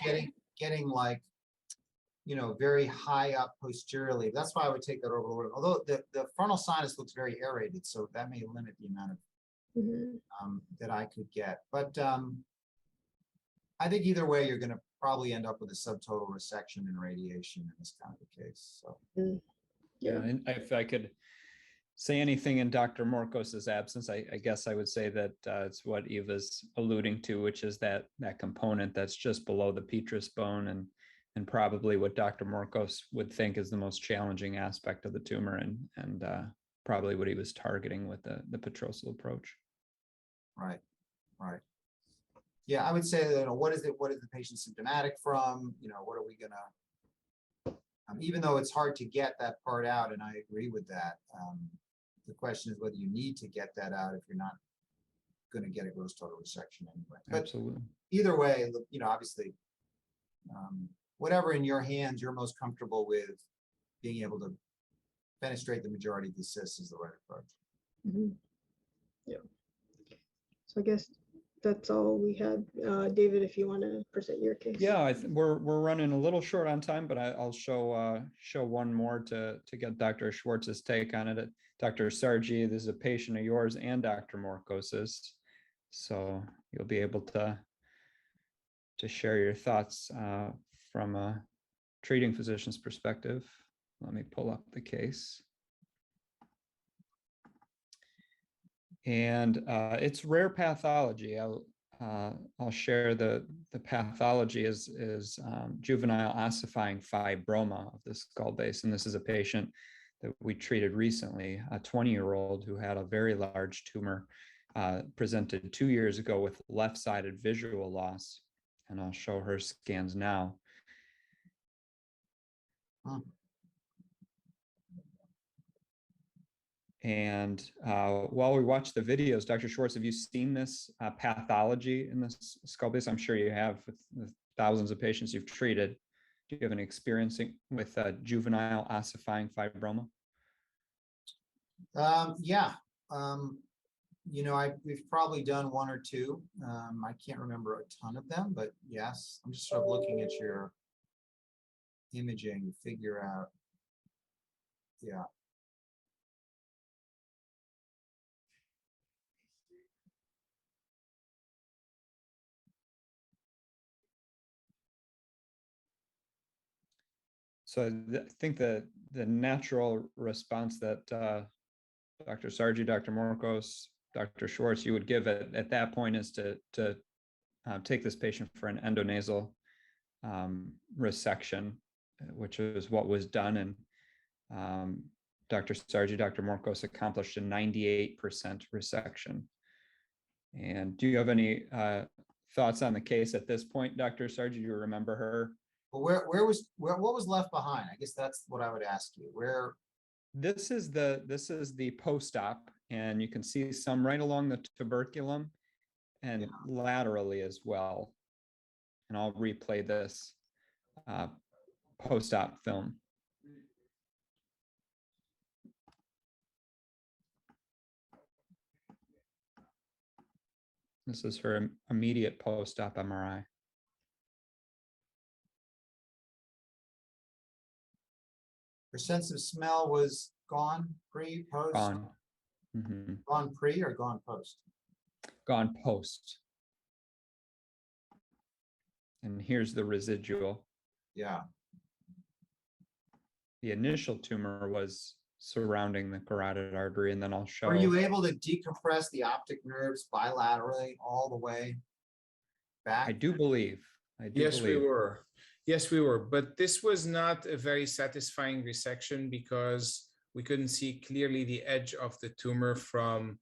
getting like, very high up posteriorly. That's why I would take that over. Although the frontal sinus looks very aerated, so that may limit the amount of that I could get. But I think either way, you're going to probably end up with a subtotal resection and radiation in this kind of a case. So yeah, and if I could say anything in Dr. Morcos's absence, I guess I would say that it's what Eva's alluding to, which is that component that's just below the petrous bone, and probably what Dr. Morcos would think is the most challenging aspect of the tumor, and probably what he was targeting with the petrosal approach. Right. Yeah, I would say that, what is the patient symptomatic from? What are we gonna? Even though it's hard to get that part out, and I agree with that. The question is whether you need to get that out if you're not going to get a gross total resection anyway. But absolutely. Either way, obviously, whatever in your hands you're most comfortable with being able to fenestrate the majority of the cysts is the right approach. Yeah. So I guess that's all we had. David, if you want to present your case. Yeah, we're running a little short on time, but I'll show one more to get Dr. Schwartz's take on it. Dr. Sargi, this is a patient of yours and Dr. Morcos's, so you'll be able to share your thoughts from a treating physician's perspective. Let me pull up the case. And it's rare pathology. I'll share the pathology is juvenile ossifying fibroma of the skull base. And this is a patient that we treated recently, a 20-year-old who had a very large tumor, presented 2 years ago with left-sided visual loss. And I'll show her scans now. And while we watch the videos, Dr. Schwartz, have you seen this pathology in this skull base? I'm sure you have with thousands of patients you've treated. Do you have any experience with juvenile ossifying fibroma? Yeah. We've probably done one or two. I can't remember a ton of them, but yes, I'm just sort of looking at your imaging to figure out. Yeah. So I think the natural response that Dr. Sargi, Dr. Morcos, Dr. Schwartz, you would give at that point is to take this patient for an endonasal resection, which is what was done. And Dr. Sargi, Dr. Morcos accomplished a 98% resection. And do you have any thoughts on the case at this point, Dr. Sargi? Do you remember her? Well, what was left behind? I guess that's what I would ask you. Where? This is the post-op, and you can see some right along the tuberculum, and laterally as well. And I'll replay this post-op film. This is her immediate post-op MRI. Her sense of smell was gone, pre, post? Gone. Mhm. Gone pre or gone post? Gone post. And here's the residual. Yeah. The initial tumor was surrounding the carotid artery, and then I'll show. Were you able to decompress the optic nerves bilaterally all the way back? I do believe. Yes, we were. Yes, we were. But this was not a very satisfying resection because we couldn't see clearly the edge of the tumor from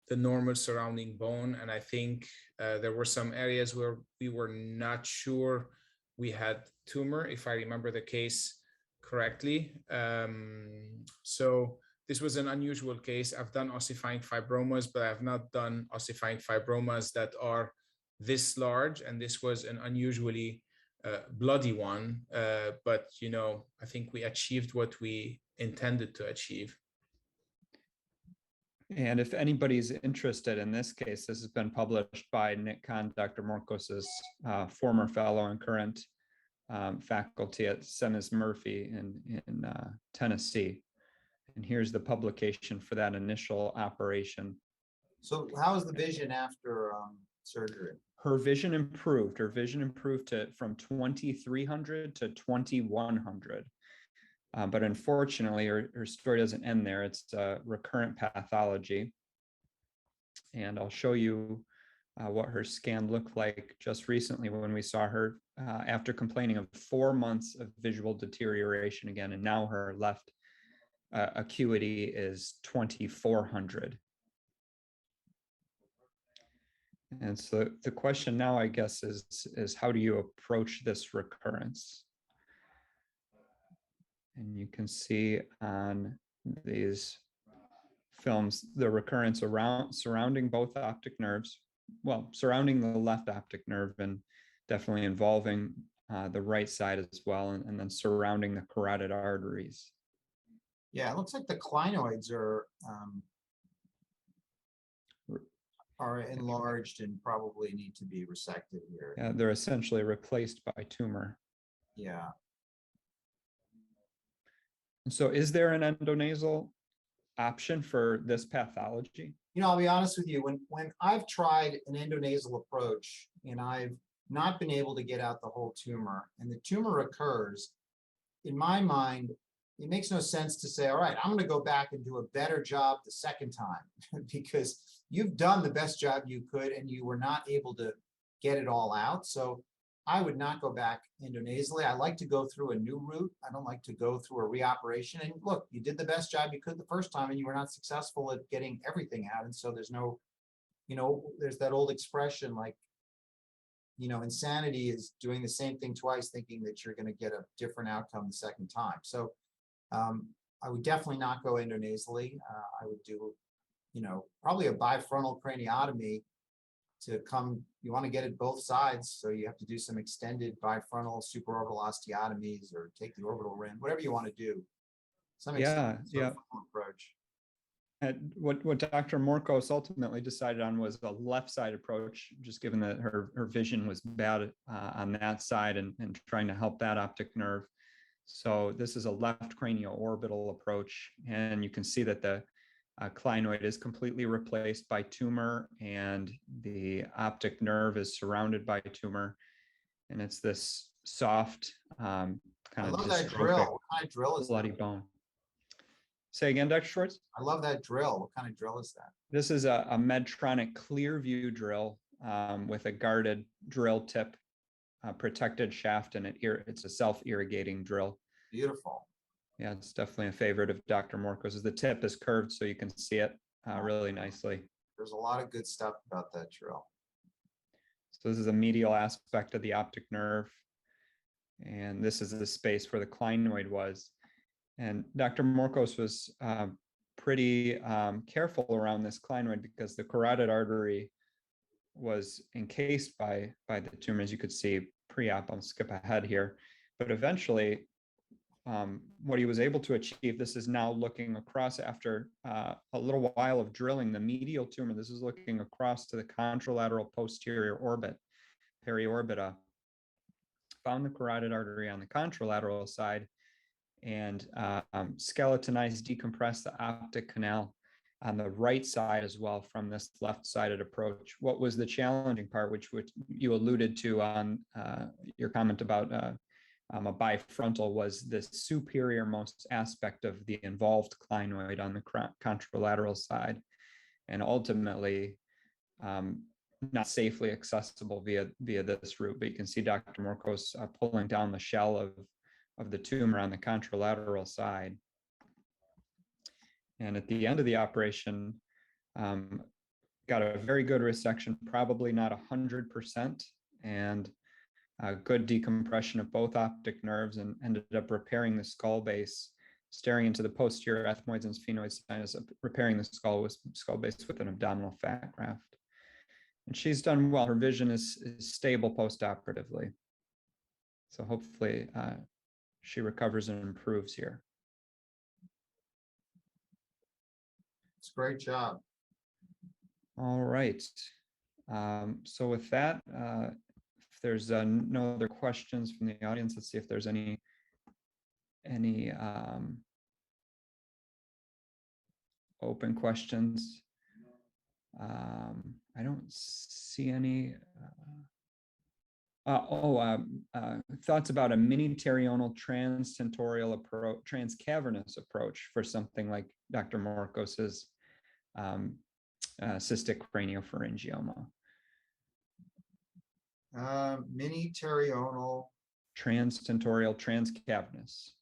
the normal surrounding bone. And I think there were some areas where we were not sure we had tumor, if I remember the case correctly. So this was an unusual case. I've done ossifying fibromas, but I have not done ossifying fibromas that are this large. And this was an unusually bloody one. But, you know, I think we achieved what we intended to achieve. And if anybody's interested in this case, this has been published by Nick Kahn, Dr. Morkos's former fellow and current faculty at Semis Murphy in Tennessee. And here's the publication for that initial operation. So how was the vision after surgery? Her vision improved. Her vision improved from 2300 to 2100. But unfortunately, her story doesn't end there. It's recurrent pathology. And I'll show you what her scan looked like just recently when we saw her after complaining of 4 months of visual deterioration again. And now her left acuity is 2400. And so the question now, I guess, is how do you approach this recurrence? And you can see on these films the recurrence surrounding both optic nerves, well, surrounding the left optic nerve and definitely involving the right side as well, and then surrounding the carotid arteries. Yeah, it looks like the clinoids are enlarged and probably need to be resected here. Yeah, they're essentially replaced by tumor. Yeah. So is there an endonasal option for this pathology? You know, I'll be honest with you, when I've tried an endonasal approach and I've not been able to get out the whole tumor and the tumor recurs, in my mind, it makes no sense to say, all right, I'm going to go back and do a better job the second time because you've done the best job you could and you were not able to get it all out. So I would not go back endonasally. I like to go through a new route. I don't like to go through a reoperation. And look, you did the best job you could the first time and you were not successful at getting everything out. And so there's no, you know, there's that old expression like, you know, insanity is doing the same thing twice, thinking that you're going to get a different outcome the second time. So I would definitely not go endonasally. I would do, you know, probably a bifrontal craniotomy to come. You want to get it both sides, so you have to do some extended bifrontal supraorbital osteotomies or take the orbital rim, whatever you want to do. Some approach. And what Dr. Morkos ultimately decided on was a left side approach, just given that her vision was bad on that side and trying to help that optic nerve. So this is a left cranioorbital approach, and you can see that the clinoid is completely replaced by tumor and the optic nerve is surrounded by tumor. And it's this soft kind of dystrophic, what kind of drill is bloody bone. Say again, Dr. Schwartz? I love that drill. What kind of drill is that? This is a Medtronic Clearview drill with a guarded drill tip, protected shaft, and it's a self-irrigating drill. Beautiful. Yeah, it's definitely a favorite of Dr. Morkos. The tip is curved so you can see it really nicely. There's a lot of good stuff about that drill. So this is a medial aspect of the optic nerve. And this is the space where the clinoid was. And Dr. Morkos was pretty careful around this clinoid because the carotid artery was encased by the tumor, as you could see pre-op. I'll skip ahead here, but eventually what he was able to achieve, this is now looking across after a little while of drilling the medial tumor. This is looking across to the contralateral posterior orbit, periorbita. Found the carotid artery on the contralateral side and skeletonized, decompressed the optic canal on the right side as well from this left-sided approach. What was the challenging part, which you alluded to on your comment about a bifrontal, was the superior most aspect of the involved clinoid on the contralateral side, and ultimately not safely accessible via this route. But you can see Dr. Morcos pulling down the shell of the tumor on the contralateral side. And at the end of the operation, got a very good resection, probably not 100%, and a good decompression of both optic nerves, and ended up repairing the skull base, staring into the posterior ethmoids and sphenoid sinus, repairing the skull base with an abdominal fat graft. And she's done well. Her vision is stable post-operatively. So hopefully she recovers and improves here. It's a great job. All right. So with that, if there's no other questions from the audience, let's see if there's any open questions. I don't see any. Thoughts about a mini pterional transtentorial approach, transcavernous approach for something like Dr. Morcos's cystic craniopharyngioma. Mini pterional. Transtentorial, transcavernous.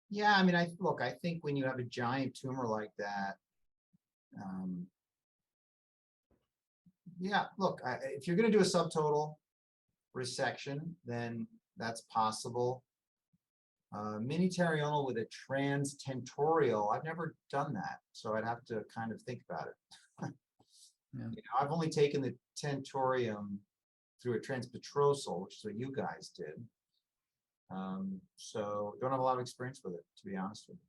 Yeah, I mean, I think when you have a giant tumor like that, yeah, look, if you're going to do a subtotal resection, then that's possible. Mini pterional with a transtentorial, I've never done that, so I'd have to kind of think about it. Yeah. You know, I've only taken the tentorium through a transpetrosal, which is what you guys did. So don't have a lot of experience with it, to be honest with you.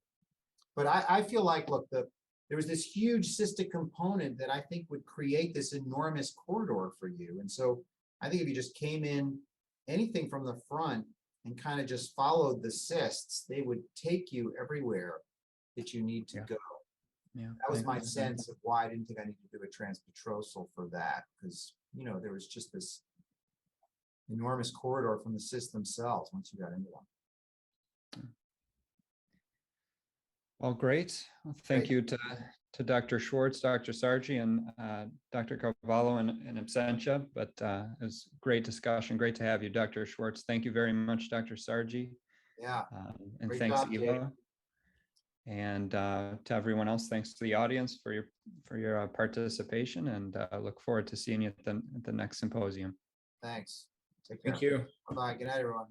But I feel like, look, there was this huge cystic component that I think would create this enormous corridor for you. And so I think if you just came in anything from the front and kind of just followed the cysts, they would take you everywhere that you need to go. Yeah, that was my sense of why I didn't think I needed to do a transpetrosal for that, because, you know, there was just this enormous corridor from the cysts themselves once you got into them. Well, great. Well, thank you to Dr. Schwartz, Dr. Sargi, and Dr. Cavallo in absentia, but it was great discussion. Great to have you, Dr. Schwartz. Thank you very much, Dr. Sargi. Yeah. And Great thanks, job, Eva. Dave. And to everyone else, thanks to the audience for your participation, and look forward to seeing you at the next symposium. Thanks. Take care. Thank you. Bye-bye. Good night, everyone.